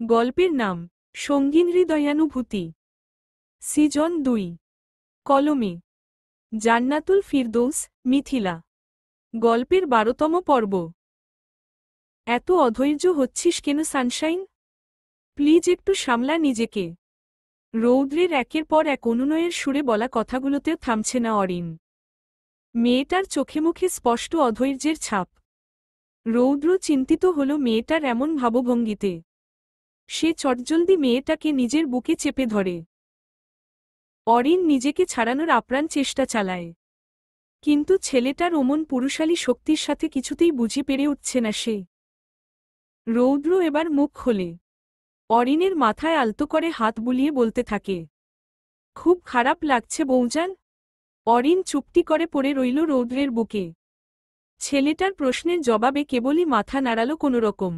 গল্পের নাম সঙ্গীন হৃদয়ানুভূতি। সিজন 2। কলমে জান্নাতুল ফিরদৌস, মিথিলা। গল্পের 12তম পর্ব। এত অধৈর্য হচ্ছিস কেন সানশাইন? প্লিজ একটু সামলা নিজেকে। রৌদ্রের একের পর এক অনুনয়ের সুরে বলা কথাগুলোতেও থামছে না অরিন। মেয়েটার চোখে মুখে স্পষ্ট অধৈর্যের ছাপ। রৌদ্র চিন্তিত হল মেয়েটার এমন ভাবভঙ্গিতে। সে চটজলদি মেয়েটাকে নিজের বুকে চেপে ধরে। অরিন নিজেকে ছাড়ানোর আপ্রাণ চেষ্টা চালায়, কিন্তু ছেলেটার অমন পুরুষালী শক্তির সাথে কিছুতেই বুঝে পেরে উঠছে না সে। রৌদ্র এবার মুখ খোলে। অরিনের মাথায় আলতো করে হাত বুলিয়ে বলতে থাকে, খুব খারাপ লাগছে বৌজান। অরিন চুপটি করে পড়ে রইল রৌদ্রের বুকে। ছেলেটার প্রশ্নের জবাবে কেবলই মাথা নাড়াল কোনোরকম।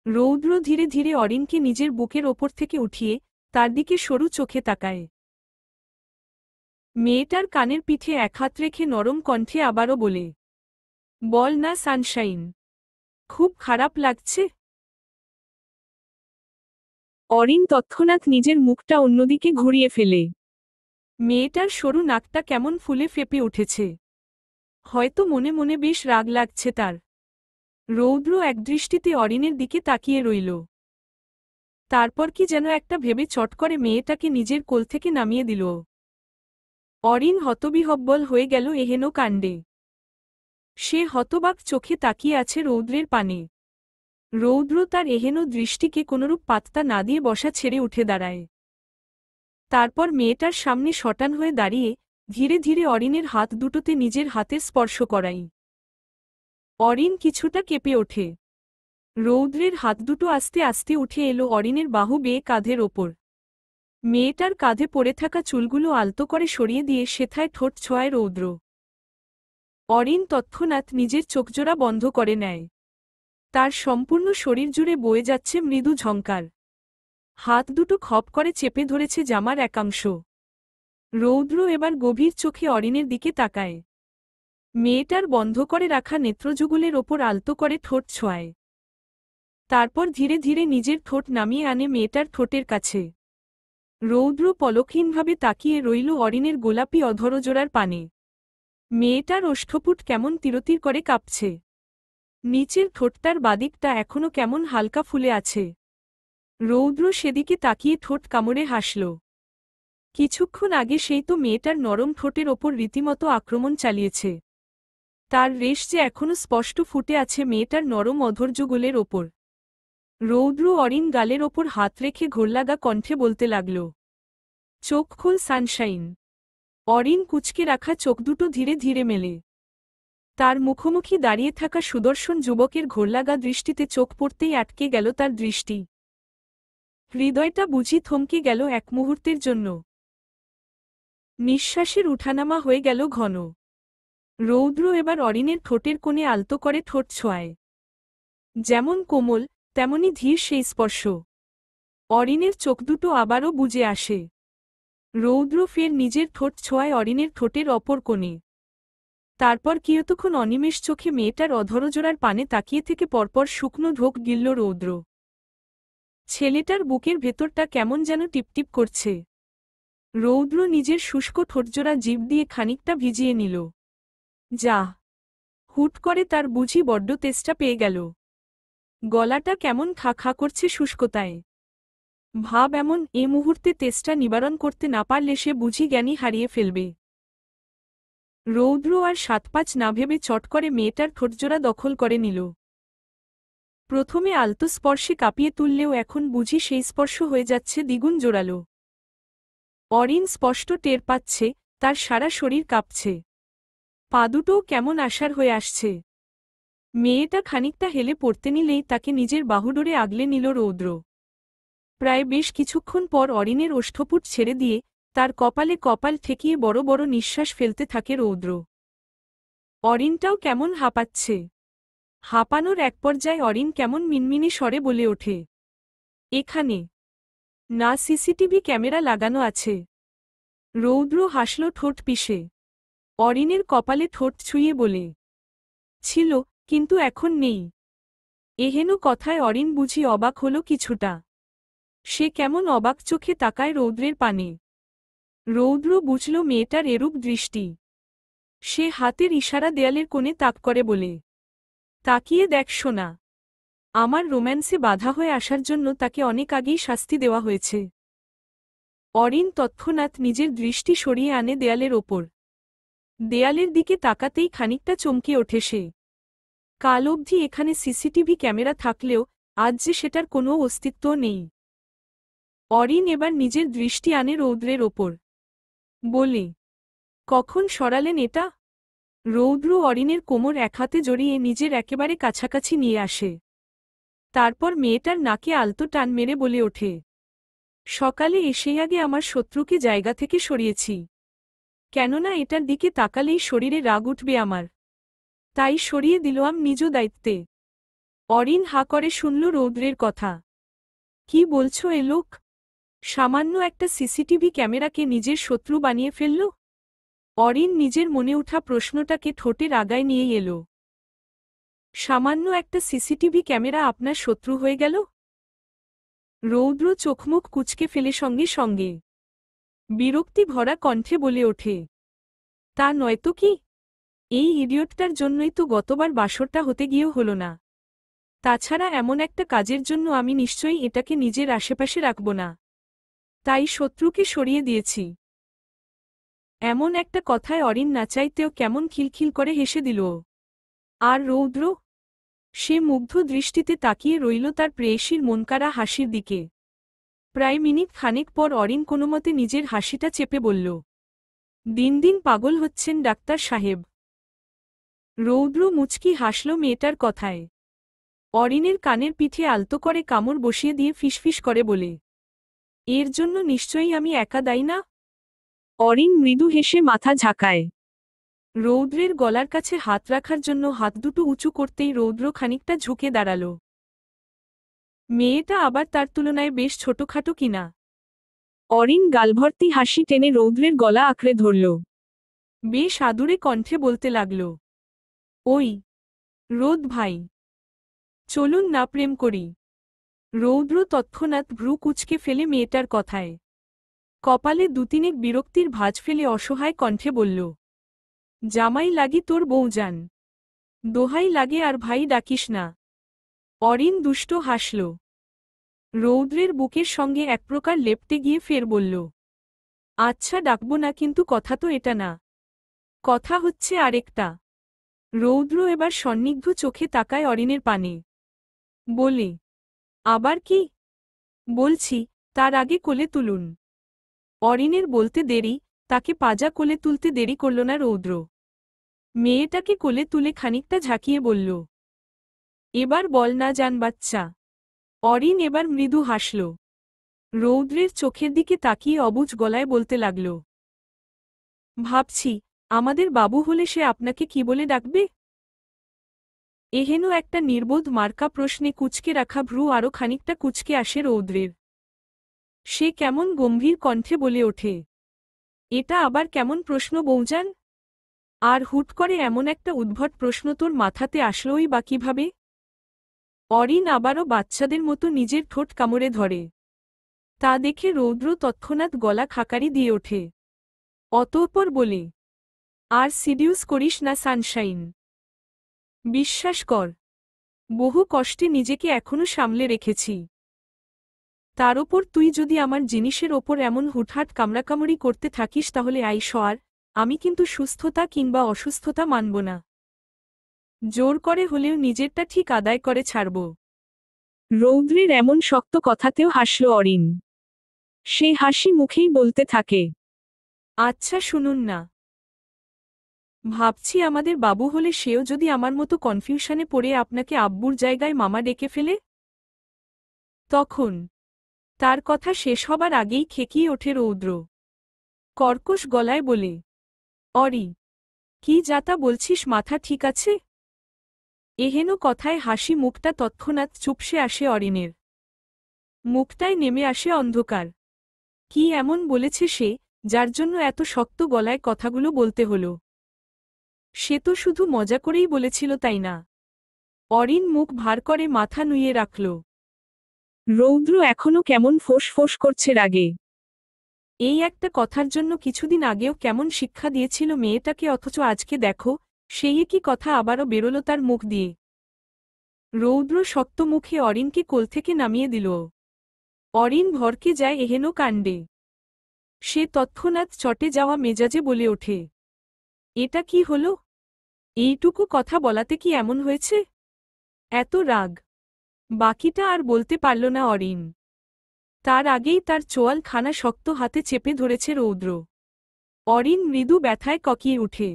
রৌদ্র ধীরে ধীরে অরিনকে নিজের বুকের ওপর থেকে উঠিয়ে তার দিকে সরু চোখে তাকায়। মেয়েটার কানের পিঠে এক হাত রেখে নরম কণ্ঠে আবারও বলে, বল না সানশাইন, খুব খারাপ লাগছে? অরিন তৎক্ষণাৎ নিজের মুখটা অন্যদিকে ঘুরিয়ে ফেলে। মেয়েটার সরু নাকটা কেমন ফুলে ফেপে উঠেছে। হয়তো মনে মনে বেশ রাগ লাগছে তার। রৌদ্র একদৃষ্টিতে অরিনের দিকে তাকিয়ে রইল। তারপর কি যেন একটা ভেবে চট করে মেয়েটাকে নিজের কোল থেকে নামিয়ে দিল। অরিন হতবিহ্বল হয়ে গেল এহেন কাণ্ডে। সে হতবাক চোখে তাকিয়ে আছে রৌদ্রের পানে। রৌদ্র তার এহেন দৃষ্টিকে কোনরূপ পাত্তা না দিয়ে বসা ছেড়ে উঠে দাঁড়ায়। তারপর মেয়েটার সামনে শটান হয়ে দাঁড়িয়ে ধীরে ধীরে অরিনের হাত দুটোতে নিজের হাতের স্পর্শ করাই। অরিন কিছুটা কেঁপে ওঠে। রৌদ্রের হাত দুটো আস্তে আস্তে উঠে এলো অরিনের বাহু বেয়ে কাঁধের ওপর। মেয়েটার কাঁধে পড়ে থাকা চুলগুলো আলতো করে সরিয়ে দিয়ে সেথায় ঠোঁট ছোঁয়ায় রৌদ্র। অরিন তৎক্ষণাৎ নিজের চোখজোড়া বন্ধ করে নেয়। তার সম্পূর্ণ শরীর জুড়ে বয়ে যাচ্ছে মৃদু ঝংকার। হাত দুটো খপ করে চেপে ধরেছে জামার একাংশ। রৌদ্র এবার গভীর চোখে অরিনের দিকে তাকায়। মেয়েটার বন্ধ করে রাখা নেত্রযুগলের ওপর আলতো করে ঠোঁট ছোঁয়ায়। তারপর ধীরে ধীরে নিজের ঠোঁট নামিয়ে আনে মেয়েটার ঠোঁটের কাছে। রৌদ্র পলকহীনভাবে তাকিয়ে রইল অরিনের গোলাপি অধরজোড়ার পানে। মেয়েটার ওষ্ঠপুট কেমন তিরতির করে কাঁপছে। নিচের ঠোঁটটার বাদিকটা এখনো কেমন হালকা ফুলে আছে। রৌদ্র সেদিকে তাকিয়ে ঠোঁট কামড়ে হাসল। কিছুক্ষণ আগে সেই তো মেয়েটার নরম ঠোঁটের ওপর রীতিমতো আক্রমণ চালিয়েছে। তার রেশ যে এখনো স্পষ্ট ফুটে আছে মেয়েটার নরম অধৈর্যগোলের ওপর। রৌদ্র অরিন গালের ওপর হাত রেখে ঘোরলাগা কণ্ঠে বলতে লাগল, চোখ খোল সানশাইন। অরিন কুঁচকে রাখা চোখ দুটো ধীরে ধীরে মেলে। তার মুখোমুখি দাঁড়িয়ে থাকা সুদর্শন যুবকের ঘোরলাগা দৃষ্টিতে চোখ পড়তেই আটকে গেল তার দৃষ্টি। হৃদয়টা বুঝি থমকে গেল এক মুহূর্তের জন্য। নিঃশ্বাসের উঠানামা হয়ে গেল ঘন। রৌদ্র এবার অরিনের ঠোঁটের কোণে আলতো করে ঠোঁট ছোঁয়ায়। যেমন কোমল তেমনি ধীর সেই স্পর্শ। অরিনের চোখ দুটো আবারও বুজে আসে। রৌদ্র ফের নিজের ঠোঁট ছোঁয়ায় অরিনের ঠোঁটের অপর কোণে। তারপর কিয়তক্ষণ অনিমেষ চোখে মেয়েটার অধরজোড়ার পানে তাকিয়ে থেকে পরপর শুকনো ঢোক গিলল রৌদ্র। ছেলেটার বুকের ভেতরটা কেমন যেন টিপটিপ করছে। রৌদ্র নিজের শুষ্ক ঠোঁটজোড়া জিভ দিয়ে খানিকটা ভিজিয়ে নিল। যা, হুট করে তার বুঝি বড্ড তেষ্টা পেয়ে গেল। গলাটা কেমন খা খা করছে শুষ্কতায়। ভাব এমন এ মুহূর্তে তেষ্টা নিবারণ করতে না পারলে সে বুঝি জ্ঞানী হারিয়ে ফেলবে। রৌদ্র আর সাতপাঁচ না ভেবে চট করে মেয়েটার ঠোঁটজোড়া দখল করে নিল। প্রথমে আলতো স্পর্শে কাঁপিয়ে তুললেও এখন বুঝি সেই স্পর্শ হয়ে যাচ্ছে দ্বিগুণ জোরালো। অরিন স্পষ্ট টের পাচ্ছে তার সারা শরীর কাঁপছে। পা দুটোও কেমন আশার হয়ে আসছে। মেয়েটা খানিকটা হেলে পড়তে নিলেই তাকে নিজের বাহুডোরে আগলে নিল রৌদ্র। প্রায় বেশ কিছুক্ষণ পর অরিনের ওষ্ঠপুট ছেড়ে দিয়ে তার কপালে কপাল ঠেকিয়ে বড় বড় নিঃশ্বাস ফেলতে থাকে রৌদ্র। অরিনটাও কেমন হাঁপাচ্ছে। হাঁপানোর এক পর্যায়ে অরিন কেমন মিনমিনে স্বরে বলে ওঠে, এখানে না সিসিটিভি ক্যামেরা লাগানো আছে? রৌদ্র হাসল ঠোঁট পিষে। অরিনের কপালে ঠোঁট ছুঁয়ে বলে, ছিল, কিন্তু এখন নেই। এহেন কথায় অরিন বুঝি অবাক হল কিছুটা। সে কেমন অবাক চোখে তাকায় রৌদ্রের পানে। রৌদ্র বুঝল মেয়েটার এরূপ দৃষ্টি। সে হাতের ইশারা দেয়ালের কোণে তাক করে বলে, তাকিয়ে দেখ সোনা। আমার রোম্যান্সে বাধা হয়ে আসার জন্য তাকে অনেক আগেই শাস্তি দেওয়া হয়েছে। অরিন তৎক্ষণাৎ নিজের দৃষ্টি সরিয়ে আনে দেয়ালের ওপর। দেয়ালের দিকে তাকাতেই খানিকটা চমকে ওঠে সে। কাল অবধি এখানে সিসিটিভি ক্যামেরা থাকলেও আজ যে সেটার কোনো অস্তিত্ব নেই। অরিন এবার নিজের দৃষ্টি আনে রৌদ্রের ওপর। বলে, কখন সরালেন এটা? রৌদ্র অরিনের কোমর এক হাতে জড়িয়ে নিজের একেবারে কাছাকাছি নিয়ে আসে। তারপর মেয়েটার নাকে আলতো টান মেরে বলে ওঠে, সকালে এসেই আগে আমার শত্রুকে জায়গা থেকে সরিয়েছি। কেননা এটার দিকে তাকালেই শরীরে রাগ উঠবে আমার। তাই সরিয়ে দিলাম নিজ দায়িত্বে। অরিন হা করে শুনল রৌদ্রের কথা। কি বলছো এ লোক? সামান্য একটা সিসিটিভি ক্যামেরাকে নিজের শত্রু বানিয়ে ফেলল? অরিন নিজের মনে ওঠা প্রশ্নটাকে ঠোঁটের আগায় নিয়ে এল। সামান্য একটা সিসিটিভি ক্যামেরা আপনার শত্রু হয়ে গেল? রৌদ্র চোখমুখ কুঁচকে ফেলে সঙ্গে সঙ্গে বিরক্তি ভরা কণ্ঠে বলে ওঠে, তা নয়তো কি? এই ইডিয়টটার জন্যই তো গতবার বাসরটা হতে গিয়েও হল না। তাছাড়া এমন একটা কাজের জন্য আমি নিশ্চয়ই এটাকে নিজের আশেপাশে রাখব না। তাই শত্রুকে সরিয়ে দিয়েছি। এমন একটা কথায় অরিন না চাইতেও কেমন খিলখিল করে হেসে দিল। আর রৌদ্র? সে মুগ্ধ দৃষ্টিতে তাকিয়ে রইল তার প্রেয়সীর মনকাড়া হাসির দিকে। প্রায় মিনিট খানেক পর অরিন কোনোমতে নিজের হাসিটা চেপে বলল, দিন দিন পাগল হচ্ছেন ডাক্তার সাহেব। রৌদ্র মুচকি হাসল মেয়েটার কথায়। অরিনের কানের পিঠে আলতো করে কামড় বসিয়ে দিয়ে ফিসফিস করে বলে, এর জন্য নিশ্চয়ই আমি একা দায়ী না? অরিন মৃদু হেসে মাথা ঝাঁকায়। রৌদ্রের গলার কাছে হাত রাখার জন্য হাত দুটো উঁচু করতেই রৌদ্র খানিকটা ঝুঁকে দাঁড়াল। মেয়েটা আবার তার তুলনায় বেশ ছোটখাটো কিনা। অরিন গালভর্তি হাসি টেনে রৌদ্রের গলা আঁকড়ে ধরল। বেশ আদুরে কণ্ঠে বলতে লাগল, ওই রোদ ভাই, চলুন না প্রেম করি। রৌদ্র তৎক্ষণাৎ ভ্রু কুঁচকে ফেলে মেয়েটার কথায় কপালে দুতিনেক বিরক্তির ভাঁজ ফেলে অসহায় কণ্ঠে বলল, জামাই লাগি তোর বউজান, দোহাই লাগে আর ভাই ডাকিস না। অরিন দুষ্ট হাসল। রৌদ্রের বুকের সঙ্গে এক প্রকার লেপটে গিয়ে ফের বলল, আচ্ছা ডাকব না, কিন্তু কথা তো এটা না। কথা হচ্ছে আরেকটা। রৌদ্র এবার সন্নিগ্ধ চোখে তাকায় অরিনের পানে। বলে, আবার কি? বলছি, তার আগে কোলে তুলুন। অরিনের বলতে দেরি, তাকে পাজা কোলে তুলতে দেরি করল না রৌদ্র। মেয়েটাকে কোলে তুলে খানিকটা ঝাঁকিয়ে বলল, এবার বল না জান বাচ্চা। অরিন এবার মৃদু হাসল। রৌদ্রের চোখের দিকে তাকিয়ে অবুঝ গলায় বলতে লাগল, ভাবছি আমাদের বাবু হলে সে আপনাকে কি বলে ডাকবে? এহেন একটা নির্বোধ মার্কা প্রশ্নে কুঁচকে রাখা ভ্রু আরও খানিকটা কুঁচকে আসে রৌদ্রের। সে কেমন গম্ভীর কণ্ঠে বলে ওঠে, এটা আবার কেমন প্রশ্ন বৌজান? আর হুট করে এমন একটা উদ্ভট প্রশ্ন তোর মাথাতে আসলোই বা কিভাবে? অরিন আবারও বাচ্চাদের মতো নিজের ঠোঁট কামড়ে ধরে। তা দেখে রৌদ্র তৎক্ষণাৎ গলা খাকারি দিয়ে ওঠে। অতঃপর বলে, আর সিডিউস করিস না সানশাইন। বিশ্বাস কর, বহু কষ্টে নিজেকে এখনো সামলে রেখেছি। তার ওপর তুই যদি আমার জিনিসের ওপর এমন হুটহাট কামড়াকামড়ি করতে থাকিস তাহলে আইসর, আমি কিন্তু সুস্থতা কিংবা অসুস্থতা মানব না। জোর করে হলেও নিজেরটা ঠিক আদায় করে ছাড়ব। রৌদ্রের এমন শক্ত কথাতেও হাসল অরিন। সে হাসি মুখেই বলতে থাকে, আচ্ছা শুনুন না। ভাবছি আমাদের বাবু হলে সেও যদি আমার মতো কনফিউশনে পড়ে আপনাকে আব্বুর জায়গায় মামা ডেকে ফেলে? তখন তার কথা শেষ হবার আগেই খেকিয়ে ওঠে রৌদ্র। কর্কশ গলায় বলে, অরি, কি যাতা বলছিস, মাথা ঠিক আছে? এহেন কথায় হাসি মুখটা তৎক্ষণাৎ চুপসে আসে অরিনের। মুখটায় নেমে আসে অন্ধকার। কি এমন বলেছে সে, যার জন্য এত শক্ত গলায় কথাগুলো বলতে হল? সে তো শুধু মজা করেই বলেছিল, তাই না? অরিন মুখ ভার করে মাথা নুইয়ে রাখল। রৌদ্র এখনো কেমন ফোঁস ফোঁস করছে রাগে। এই একটা কথার জন্য কিছুদিন আগেও কেমন শিক্ষা দিয়েছিল মেয়েটাকে, অথচ আজকে দেখো সেই একই কথা আবারও বেরোল তার মুখ দিয়ে। রৌদ্র শক্ত মুখে অরিনকে কোল থেকে নামিয়ে দিল। অরিন ভরকে যায় এহেন কাণ্ডে। সে তৎক্ষণাৎ চটে যাওয়া মেজাজে বলে ওঠে, এটা কি হলো? এইটুকু কথা বলাতে কি এমন হয়েছে? এত রাগ? বাকিটা আর বলতে পারল না অরিন। তার আগেই তার চোয়াল খানা শক্ত হাতে চেপে ধরেছে রৌদ্র। অরিন মৃদু ব্যথায় ককিয়ে উঠে।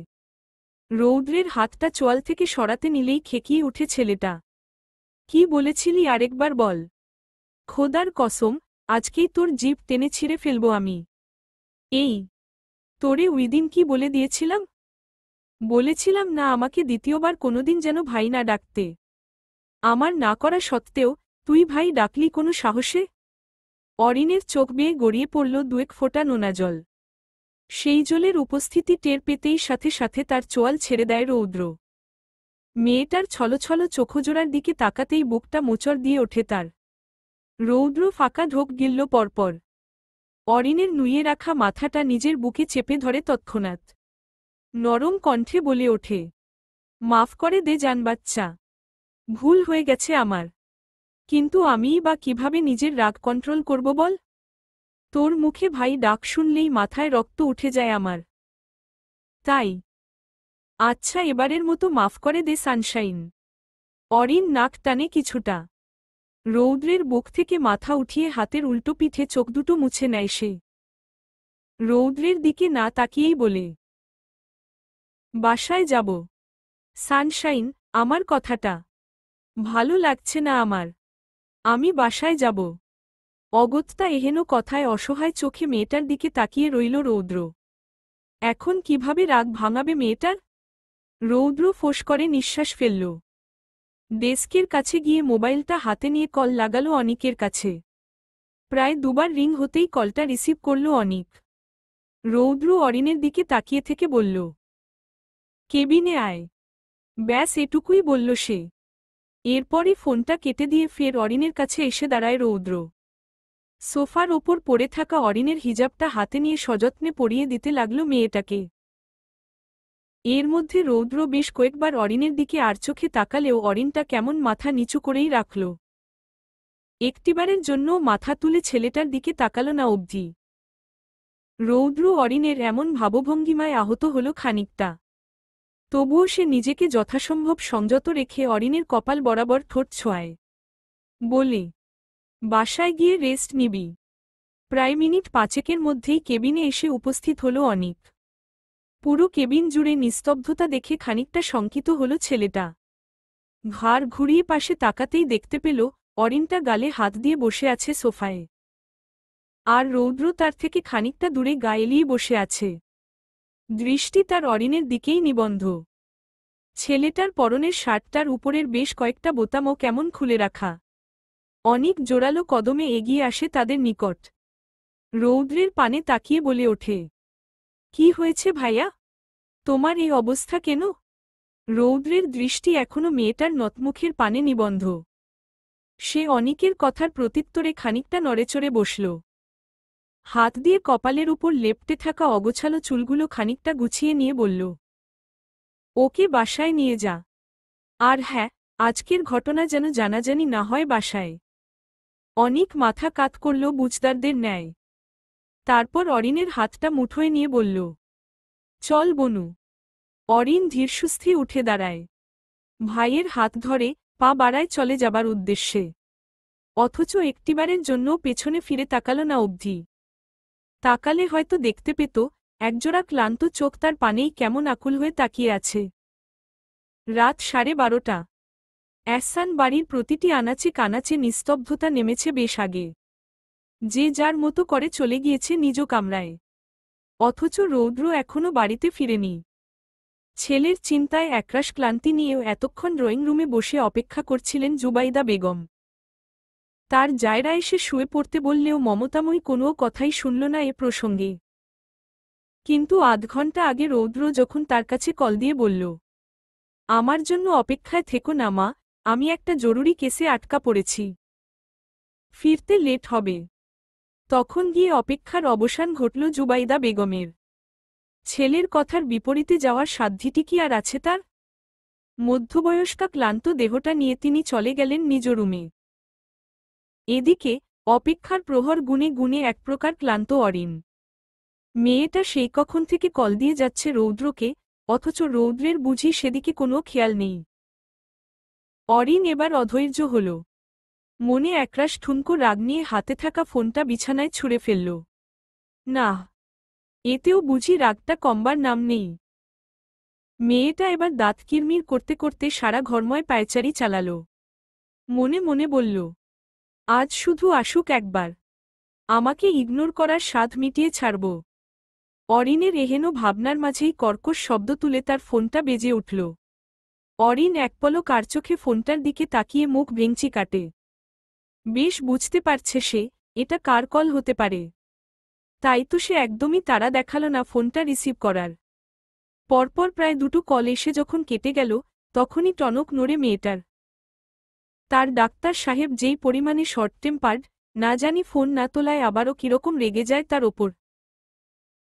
রৌদ্রের হাতটা চোয়াল থেকে সরাতে নিলেই খেকিয়ে উঠে ছেলেটা। কি বলেছিলি আরেকবার বল। খোদার কসম, আজকেই তোর জিভ টেনে ছিঁড়ে ফেলব আমি। এই, তোরে উইদিন কি বলে দিয়েছিলাম? বলেছিলাম না আমাকে দ্বিতীয়বার কোনোদিন যেন ভাই না ডাকতে। আমার না করা সত্ত্বেও তুই ভাই ডাকলি কোনো সাহসে? অরিনের চোখ বেয়ে গড়িয়ে পড়ল দুয়েক ফোঁটা নোনা জল। সেই জলের উপস্থিতি টের পেতেই সাথে সাথে তার চোয়াল ছেড়ে দেয় রৌদ্র। মেয়েটার ছলছল চোখজোড়ার দিকে তাকাতেই বুকটা মোচড় দিয়ে ওঠে তার। রৌদ্র ফাঁকা ঢোক গিলল পরপর। অরিনের নুইয়ে রাখা মাথাটা নিজের বুকে চেপে ধরে তৎক্ষণাৎ নরম কণ্ঠে বলে ওঠে, মাফ করে দে জান বাচ্চা। ভুল হয়ে গেছে আমার। কিন্তু আমিই বা কিভাবে নিজের রাগ কন্ট্রোল করব বল? তোর মুখে ভাই ডাক শুনলেই মাথায় রক্ত উঠে যায় আমার। তাই আচ্ছা, এবারের মতো মাফ করে দে সানশাইন। অরিন নাক টানে কিছুটা। রৌদ্রের বুক থেকে মাথা উঠিয়ে হাতের উল্টো পিঠে চোখ দুটো মুছে নেয় সে। রৌদ্রের দিকে না তাকিয়েই বলে, বাসায় যাব। সানশাইন, আমার কথাটা ভালো লাগছে না আমার। আমি বাসায় যাব। অগত্যা এহেন কথায় অসহায় চোখে মেয়েটার দিকে তাকিয়ে রইল রৌদ্র। এখন কিভাবে রাগ ভাঙাবে মেয়েটার? রৌদ্র ফোঁস করে নিঃশ্বাস ফেলল। ডেস্কের কাছে গিয়ে মোবাইলটা হাতে নিয়ে কল লাগালো অনিকের কাছে। প্রায় দুবার রিং হতেই কলটা রিসিভ করল অনিক। রৌদ্র অরিনের দিকে তাকিয়ে থেকে বলল, কেবিনে আয়। ব্যাস এটুকুই বলল সে। এরপরই ফোনটা কেটে দিয়ে ফের অরিনের কাছে এসে দাঁড়ায় রৌদ্র। সোফার ওপর পড়ে থাকা অরিনের হিজাবটা হাতে নিয়ে সযত্নে পরিয়ে দিতে লাগল মেয়েটাকে। এর মধ্যে রৌদ্র বেশ কয়েকবার অরিনের দিকে আড়চোখে তাকালেও অরিনটা কেমন মাথা নিচু করেই রাখল। একটিবারের জন্য মাথা তুলে ছেলেটার দিকে তাকাল না অবধি। রৌদ্র অরিনের এমন ভাবভঙ্গিমায় আহত হল খানিকটা। তবুও সে নিজেকে যথাসম্ভব সংযত রেখে অরিনের কপাল বরাবর ঠোঁট ছোঁয়ায়। বলে, বাসায় গিয়ে রেস্ট নিবি। প্রায় মিনিট পাঁচেকের মধ্যেই কেবিনে এসে উপস্থিত হল অনিক। পুরো কেবিন জুড়ে নিস্তব্ধতা দেখে খানিকটা শঙ্কিত হল ছেলেটা। ঘাড় ঘুরিয়ে পাশে তাকাতেই দেখতে পেল অরিনটা গালে হাত দিয়ে বসে আছে সোফায়। আর রৌদ্র তার থেকে খানিকটা দূরে গা এলিয়ে বসে আছে। দৃষ্টি তার অরিনের দিকেই নিবন্ধ। ছেলেটার পরনের শার্টটার উপরের বেশ কয়েকটা বোতামও কেমন খুলে রাখা। অনিক জোরালো কদমে এগিয়ে আসে তাদের নিকট। রৌদ্রের পানে তাকিয়ে বলে ওঠে, কি হয়েছে ভাইয়া? তোমার এই অবস্থা কেন? রৌদ্রের দৃষ্টি এখনো মেয়েটার নতমুখের পানে নিবন্ধ। সে অনিকের কথার প্রত্যুত্তরে খানিকটা নড়েচড়ে বসল। হাত দিয়ে কপালের উপর লেপ্টে থাকা অগোছালো চুলগুলো খানিকটা গুছিয়ে নিয়ে বলল, ওকে বাসায় নিয়ে যা। আর হ্যাঁ, আজকের ঘটনা যেন জানাজানি না হয় বাসায়। অনিক মাথা কাত করল বুঝদারদের ন্যায়। তারপর অরিনের হাতটা মুঠোয় নিয়ে বলল, চল বনু। অরিন ধীরসুস্থে উঠে দাঁড়ায়। ভাইয়ের হাত ধরে পা বাড়ায় চলে যাবার উদ্দেশ্যে। অথচ একটিবারের জন্য পেছনে ফিরে তাকাল না অবধি। তাকালে হয়তো দেখতে পেত একজোড়া ক্লান্ত চোখ তার পানেই কেমন আকুল হয়ে তাকিয়ে আছে। রাত 12:30। এহসান বাড়ির প্রতিটি আনাচে কানাচে নিস্তব্ধতা নেমেছে বেশ আগে। যে যার মতো করে চলে গিয়েছে নিজ কামরায়। অথচ রৌদ্র এখনো বাড়িতে ফিরেনি। ছেলের চিন্তায় একরাশ ক্লান্তি নিয়েও এতক্ষণ ড্রয়িং রুমে বসে অপেক্ষা করছিলেন জুবাইদা বেগম। তার জায়রা এসে শুয়ে পড়তে বললেও মমতাময়ী কোনো কথাই শুনল না এ প্রসঙ্গে। কিন্তু আধ ঘণ্টা আগে রৌদ্র যখন তার কাছে কল দিয়ে বলল, আমার জন্য অপেক্ষায় থেকো না মা, আমি একটা জরুরি কেসে আটকা পড়েছি। ফিরতে লেট হবে। তখন গিয়ে অপেক্ষার অবসান ঘটল জুবাইদা বেগমের। ছেলের কথার বিপরীতে যাওয়ার সাধ্যটি কি আর আছে তার? মধ্যবয়স্কা ক্লান্ত দেহটা নিয়ে তিনি চলে গেলেন নিজ রুমে। এদিকে অপেক্ষার প্রহর গুনে গুনে এক প্রকার ক্লান্ত অরিন। মেয়েটা সেই কখন থেকে কল দিয়ে যাচ্ছে রৌদ্রকে, অথচ রৌদ্রের বুঝি সেদিকে কোনো খেয়াল নেই। অরিন এবার অধৈর্য হল। মনে একরাশ ঠুনকো রাগ নিয়ে হাতে থাকা ফোনটা বিছানায় ছুঁড়ে ফেলল। না, এতেও বুঝি রাগটা কমবার নাম নেই। মেয়েটা এবার দাঁত কিরমির করতে করতে সারা ঘরময় পায়চারি চালাল। মনে মনে বলল, আজ শুধু আসুক একবার, আমাকে ইগনোর করার স্বাদ মিটিয়ে ছাড়ব। অরিনের এহেন ভাবনার মাঝেই কর্কশ শব্দ তুলে তার ফোনটা বেজে উঠল। অরিন একপলক কারচোখে ফোনটার দিকে তাকিয়ে মুখ ভেঙচি কাটে। বেশ বুঝতে পারছে সে, এটা কার কল হতে পারে। তাই তো সে একদমই তাড়া দেখাল না ফোনটা রিসিভ করার। পরপর প্রায় দুটো কল এসে যখন কেটে গেল, তখনই টনক নড়ে মেয়েটার। তার ডাক্তার সাহেব যেই পরিমাণে শর্ট টেম্পার্ড, না জানি ফোন না তোলায় আবারও কিরকম রেগে যায় তার ওপর।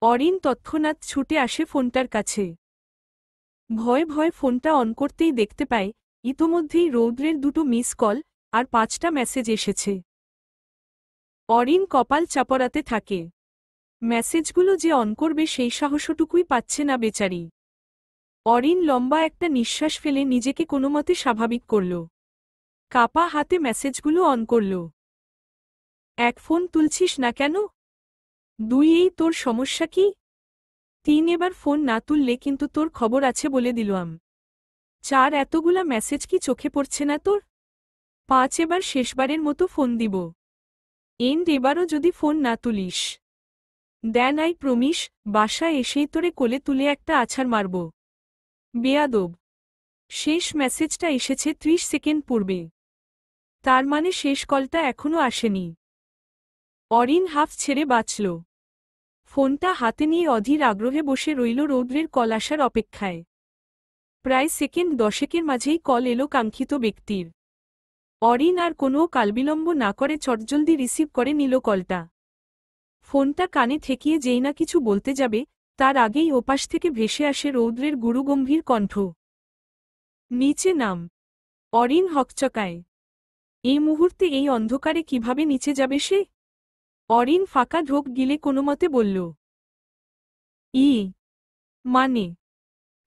অরিন তৎক্ষণাৎ ছুটে আসে ফোনটার কাছে। ভয়ে ভয়ে ফোনটা অন করতেই দেখতে পায়, ইতোমধ্যেই রৌদ্রের দুটো মিস কল আর 5টা মেসেজ এসেছে। অরিন কপাল চাপড়াতে থাকে। মেসেজগুলো যে অন করবে সেই সাহসটুকুই পাচ্ছে না বেচারি। অরিন লম্বা একটা নিঃশ্বাস ফেলে নিজেকে কোনোমতে স্বাভাবিক করল। কাপা হাতে মেসেজগুলো অন করল। 1 ফোন তুলছিস না কেন? 2 এই তোর সমস্যা কি? 3 এবার ফোন না তুললে কিন্তু তোর খবর আছে বলে দিলাম। 4 এতগুলা মেসেজ কি চোখে পড়ছে না তোর? 5 এবার শেষবারের মতো ফোন দিব। এন্ড এবারও যদি ফোন না তুলিস, দেন আই প্রমিস, বাসায় এসেই তোরে কোলে তুলে একটা আছাড় মারব। বেয়াদব। শেষ মেসেজটা এসেছে 30 সেকেন্ড পূর্বে। তার মানে শেষ কলটা এখনো আসেনি। অরিন হাফ ছেড়ে বাঁচল। ফোনটা হাতে নিয়ে অধীর আগ্রহে বসে রইল রৌদ্রের কল আসার অপেক্ষায়। প্রায় সেকেন্ড 10 মাঝেই কল এলো কাঙ্ক্ষিত ব্যক্তির। অরিন আর কোনো কালবিলম্ব না করে চটজলদি রিসিভ করে নিল কলটা। ফোনটা কানে ঠেকিয়ে যেই না কিছু বলতে যাবে, তার আগেই ওপাশ থেকে ভেসে আসে রৌদ্রের গুরুগম্ভীর কণ্ঠ। নিচে নাম। অরিন হকচকায়। এই মুহূর্তে এই অন্ধকারে কিভাবে নিচে যাবে সে? অরিন ফাঁকা ঢোক গিলে কোনোমতে বলল, মানে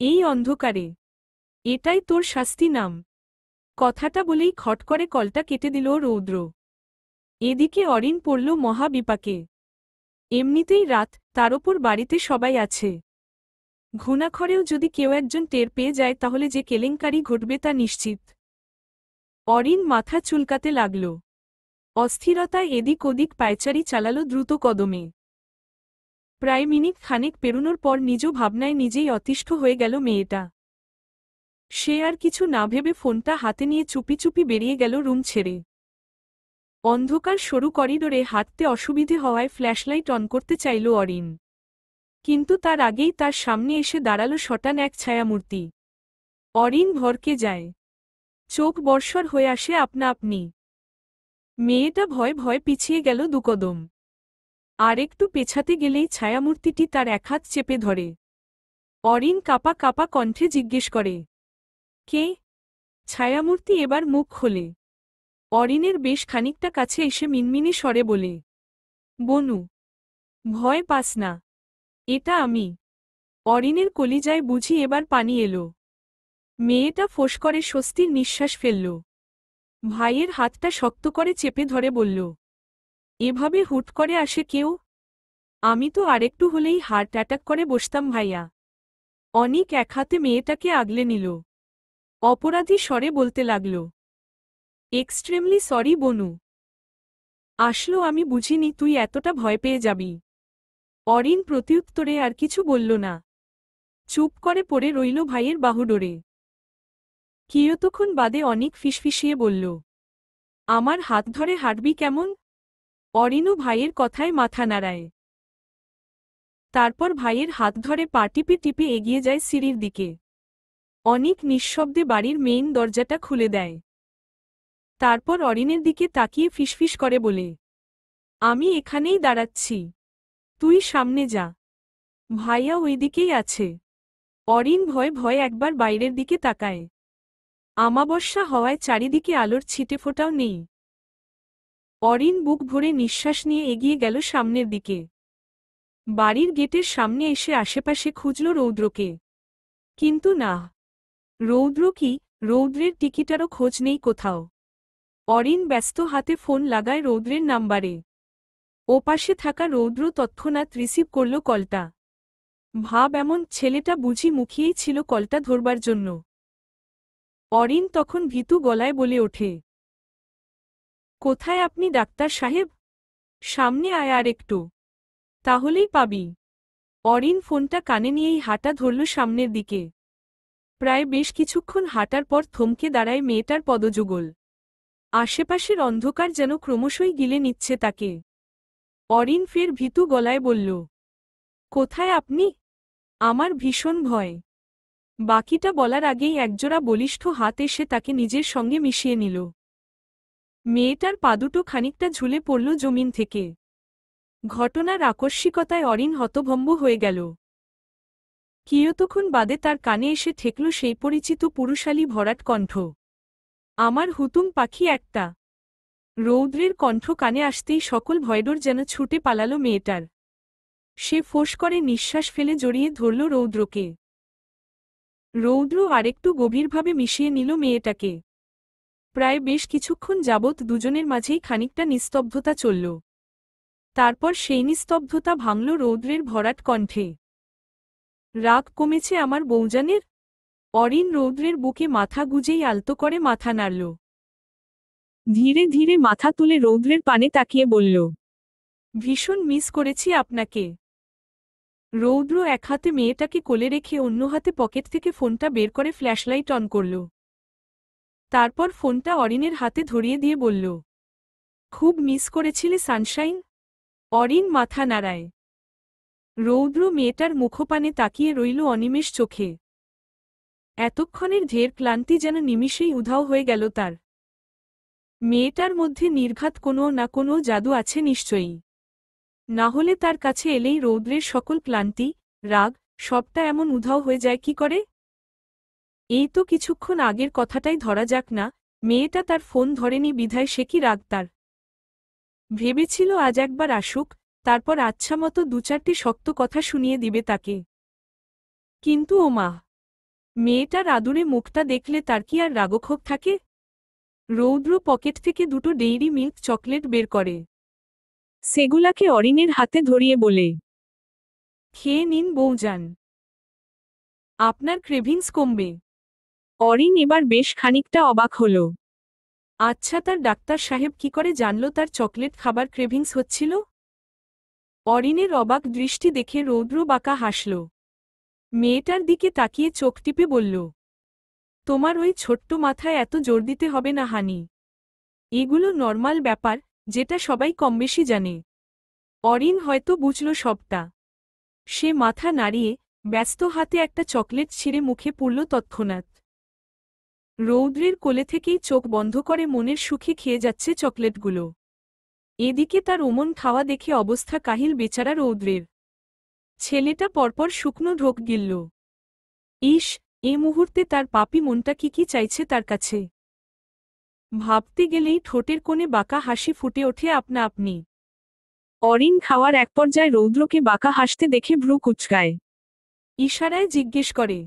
এই অন্ধকারে? এটাই তোর শাস্তি নাম? কথাটা বলেই খট করে কলটা কেটে দিল রৌদ্র। এদিকে অরিন পড়ল মহাবিপাকে। এমনিতেই রাত, তার ওপর বাড়িতে সবাই আছে। ঘুণাক্ষরেও যদি কেউ একজন টের পেয়ে যায় তাহলে যে কেলেঙ্কারি ঘটবে তা নিশ্চিত। অরিন মাথা চুলকাতে লাগল। অস্থিরতায় এদিক ওদিক পায়চারি চালাল দ্রুত কদমে। প্রায় মিনিট খানেক পেরোনোর পর নিজ ভাবনায় নিজেই অতিষ্ঠ হয়ে গেল মেয়েটা। সে আর কিছু না ভেবে ফোনটা হাতে নিয়ে চুপি চুপি বেরিয়ে গেল রুম ছেড়ে। অন্ধকার সরু করিডোরে হাঁটতে অসুবিধে হওয়ায় ফ্ল্যাশলাইট অন করতে চাইল অরিন। কিন্তু তার আগেই তার সামনে এসে দাঁড়াল শটান এক ছায়ামূর্তি। অরিন ভরকে যায়। চোখ বর্ষর হয়ে আসে আপনা আপনি। মেয়েটা ভয় ভয় পিছিয়ে গেল দুকদম। আর একটু পেছাতে গেলেই ছায়ামূর্তিটি তার এক হাত চেপে ধরে। অরিন কাপা কাপা কণ্ঠে জিজ্ঞেস করে, কে? ছায়ামূর্তি এবার মুখ খোলে। অরিনের বেশ খানিকটা কাছে এসে মিনমিনে স্বরে বলে, বনু, ভয় পাস না, এটা আমি। অরিনের কলিজায় বুঝি এবার পানি এলো। মেয়েটা ফোঁস করে স্বস্তির নিঃশ্বাস ফেলল। ভাইয়ের হাতটা শক্ত করে চেপে ধরে বলল, এভাবে হুট করে আসে কেউ? আমি তো আরেকটু হলেই হার্ট অ্যাটাক করে বসতাম ভাইয়া। অনিক এক হাতে মেয়েটাকে আগলে নিল। অপরাধী স্বরে বলতে লাগল, এক্সট্রিমলি সরি বনু। আসলো আমি বুঝিনি তুই এতটা ভয় পেয়ে যাবি। অরিন প্রত্যুত্তরে আর কিছু বলল না। চুপ করে পড়ে রইল ভাইয়ের বাহুডোরে। কিয়তক্ষণ বাদে অনিক ফিসফিসিয়ে বলল, আমার হাত ধরে হাঁটবি কেমন? অরিনও ভাইয়ের কথায় মাথা নাড়ায়। তারপর ভাইয়ের হাত ধরে পা টিপে টিপে এগিয়ে যায় সিঁড়ির দিকে। অনিক নিঃশব্দে বাড়ির মেইন দরজাটা খুলে দেয়। তারপর অরিনের দিকে তাকিয়ে ফিসফিস করে বলে, আমি এখানেই দাঁড়াচ্ছি, তুই সামনে যা, ভাইয়া ওইদিকেই আছে। অরিন ভয়ে ভয়ে একবার বাইরের দিকে তাকায়। আমাবস্যা হওয়ায় চারিদিকে আলোর ছিটেফোঁটাও নেই। অরিন বুক ভরে নিঃশ্বাস নিয়ে এগিয়ে গেল সামনের দিকে। বাড়ির গেটের সামনে এসে আশেপাশে খুঁজল রৌদ্রকে, কিন্তু না। রৌদ্র কি, রৌদ্রের টিকিটারও খোঁজ নেই কোথাও। অরিন ব্যস্ত হাতে ফোন লাগায় রৌদ্রের নাম্বারে। ওপাশে থাকা রৌদ্র তৎক্ষণাৎ রিসিভ করল কলটা। ভাব এমন ছেলেটা বুঝি মুখিয়েই ছিল কলটা ধরবার জন্য। অরিন তখন ভীতু গলায় বলে ওঠে, কোথায় আপনি ডাক্তার সাহেব? সামনে আয় আর একটু, তাহলেই পাবি। অরিন ফোনটা কানে নিয়েই হাঁটা ধরল সামনের দিকে। প্রায় বেশ কিছুক্ষণ হাঁটার পর থমকে দাঁড়ায় মেয়েটার পদযুগল। আশেপাশের অন্ধকার যেন ক্রমশই গিলে নিচ্ছে তাকে। অরিন ফের ভীতু গলায় বলল, কোথায় আপনি? আমার ভীষণ ভয়। বাকিটা বলার আগেই একজোড়া বলিষ্ঠ হাত এসে তাকে নিজের সঙ্গে মিশিয়ে নিল। মেয়েটার পাদুটো খানিকটা ঝুলে পড়ল জমিন থেকে। ঘটনার আকস্মিকতায় অরিন হতভম্ব হয়ে গেল। কিয়তক্ষণ বাদে তার কানে এসে ঠেকল সেই পরিচিত পুরুষালী ভরাট কণ্ঠ, আমার হুতুম পাখি একটা। রৌদ্রের কণ্ঠ কানে আসতেই সকল ভয়ডর যেন ছুটে পালালো মেয়েটার। সে ফোঁস করে নিঃশ্বাস ফেলে জড়িয়ে ধরল রৌদ্রকে। রৌদ্র আরেকটু গভীরভাবে মিশিয়ে নিল মেয়েটাকে। প্রায় বেশ কিছুক্ষণ যাবৎ দুজনের মাঝেই খানিকটা নিস্তব্ধতা চলল। তারপর সেই নিস্তব্ধতা ভাঙল রৌদ্রের ভরাট কণ্ঠে, রাগ কমেছে আমার বৌজানের? অরিন রৌদ্রের বুকে মাথা গুজেই আলতো করে মাথা নাড়ল। ধীরে ধীরে মাথা তুলে রৌদ্রের পানে তাকিয়ে বলল, ভীষণ মিস করেছি আপনাকে। রৌদ্র এক হাতে মেয়েটাকে কোলে রেখে অন্য হাতে পকেট থেকে ফোনটা বের করে ফ্ল্যাশলাইট অন করল। তারপর ফোনটা অরিনের হাতে ধরিয়ে দিয়ে বলল, খুব মিস করেছিলে সানশাইন? অরিন মাথা নাড়ায়। রৌদ্র মেয়েটার মুখপানে তাকিয়ে রইল অনিমেষ চোখে। এতক্ষণের ঢের ক্লান্তি যেন নিমিষেই উধাও হয়ে গেল তার। মেয়েটার মধ্যে নির্ঘাত কোনো না কোনো জাদু আছে নিশ্চয়ই। না হলে তার কাছে এলেই রৌদ্রের সকল ক্লান্তি, রাগ, সবটা এমন উধাও হয়ে যায় কি করে? এই তো কিছুক্ষণ আগের কথাটাই ধরা যাক না, মেয়েটা তার ফোন ধরেনি বিধায় সে কি রাগ তার। ভেবেছিল আজ একবার আসুক, তারপর আচ্ছামতো দু-চারটি শক্ত কথা শুনিয়ে দিবে তাকে। কিন্তু ওমা, মেয়েটার আদুরে মুখটা দেখলে তার কি আর রাগক্ষোভ থাকে? রৌদ্র পকেট থেকে দুটো ডেইরি মিল্ক চকলেট বের করে। সেগুলাকে অরিনের হাতে ধরিয়ে বলে, খেয়ে নিন বৌজান, আপনার ক্রেভিংস কমবে। অরিন এবার বেশ খানিকটা অবাক হল। আচ্ছা, তার ডাক্তার সাহেব কি করে জানল তার চকলেট খাবার ক্রেভিংস হচ্ছিল? অরিনের অবাক দৃষ্টি দেখে রৌদ্র বাঁকা হাসল। মেয়েটার দিকে তাকিয়ে চোখ টিপে বলল, তোমার ওই ছোট্ট মাথায় এত জোর দিতে হবে না হানি। এগুলো নর্মাল ব্যাপার, যেটা সবাই কমবেশি জানে। অরিন হয়তো বুঝল সবটা। সে মাথা নাড়িয়ে ব্যস্ত হাতে একটা চকলেট ছিঁড়ে মুখে পুরল তৎক্ষণাৎ। রৌদ্রের কোলে থেকেই চোখ বন্ধ করে মনের সুখে খেয়ে যাচ্ছে চকলেটগুলো। এদিকে তার ওমন খাওয়া দেখে অবস্থা কাহিল বেচারা রৌদ্রের। ছেলেটা পরপর শুকনো ঢোক গিলল। ইস, এ মুহূর্তে তার পাপি মনটা কি চাইছে তার কাছে। ভাবতে গেলেই ঠোঁটের কোণে বাঁকা হাসি ফুটে ওঠে আপনা আপনি। অরিন খাওয়ার এক পর্যায়ে রৌদ্রকে বাঁকা হাসতে দেখে ভ্রু কুঁচকায়। ইশারায় জিজ্ঞেস করে,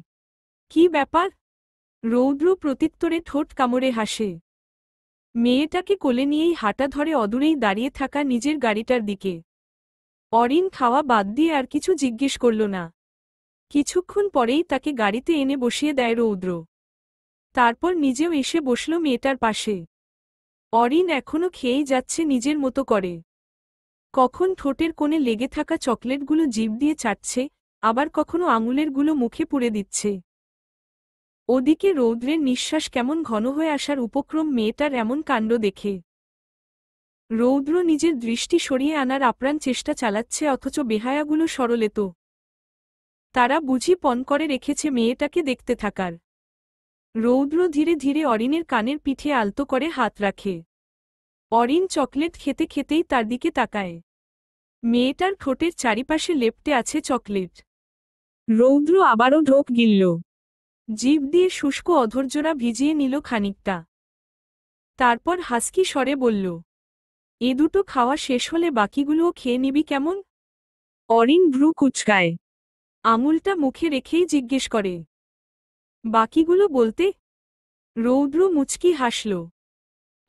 কি ব্যাপার? রৌদ্র প্রত্যুত্তরে ঠোঁট কামড়ে হাসে। মেয়েটাকে কোলে নিয়েই হাঁটা ধরে অদূরেই দাঁড়িয়ে থাকা নিজের গাড়িটার দিকে। অরিন খাওয়া বাদ দিয়ে আর কিছু জিজ্ঞেস করল না। কিছুক্ষণ পরেই তাকে গাড়িতে এনে বসিয়ে দেয় রৌদ্র। তারপর নিজেও এসে বসল মেয়েটার পাশে। অরিন এখনো খেয়েই যাচ্ছে নিজের মতো করে। কখন ঠোঁটের কোণে লেগে থাকা চকলেটগুলো জিভ দিয়ে চাটছে, আবার কখনো আঙুলেরগুলো মুখে পুরে দিচ্ছে। ওদিকে রৌদ্রের নিঃশ্বাস কেমন ঘন হয়ে আসার উপক্রম মেয়েটার এমন কাণ্ড দেখে। রৌদ্র নিজের দৃষ্টি সরিয়ে আনার আপ্রাণ চেষ্টা চালাচ্ছে, অথচ বেহায়াগুলো সরলেত। তারা বুঝি পণ করে রেখেছে মেয়েটাকে দেখতে থাকার। রৌদ্র ধীরে ধীরে অরিনের কানের পিঠে আলতো করে হাত রাখে। অরিন চকলেট খেতে খেতেই তার দিকে তাকায়। মেয়েটার ঠোঁটের চারিপাশে লেপ্টে আছে চকলেট। রৌদ্র আবারও ঢোক গিলল। জিভ দিয়ে শুষ্ক অধৈর্যরা ভিজিয়ে নিল খানিকটা। তারপর হাসকি স্বরে বলল, এ দুটো খাওয়া শেষ হলে বাকিগুলোও খেয়ে নিবি কেমন? অরিন ভ্রু কুচকায়। আঙুলটা মুখে রেখেই জিজ্ঞেস করে, বাকিগুলো বলতে? রৌদ্র মুচকি হাসল।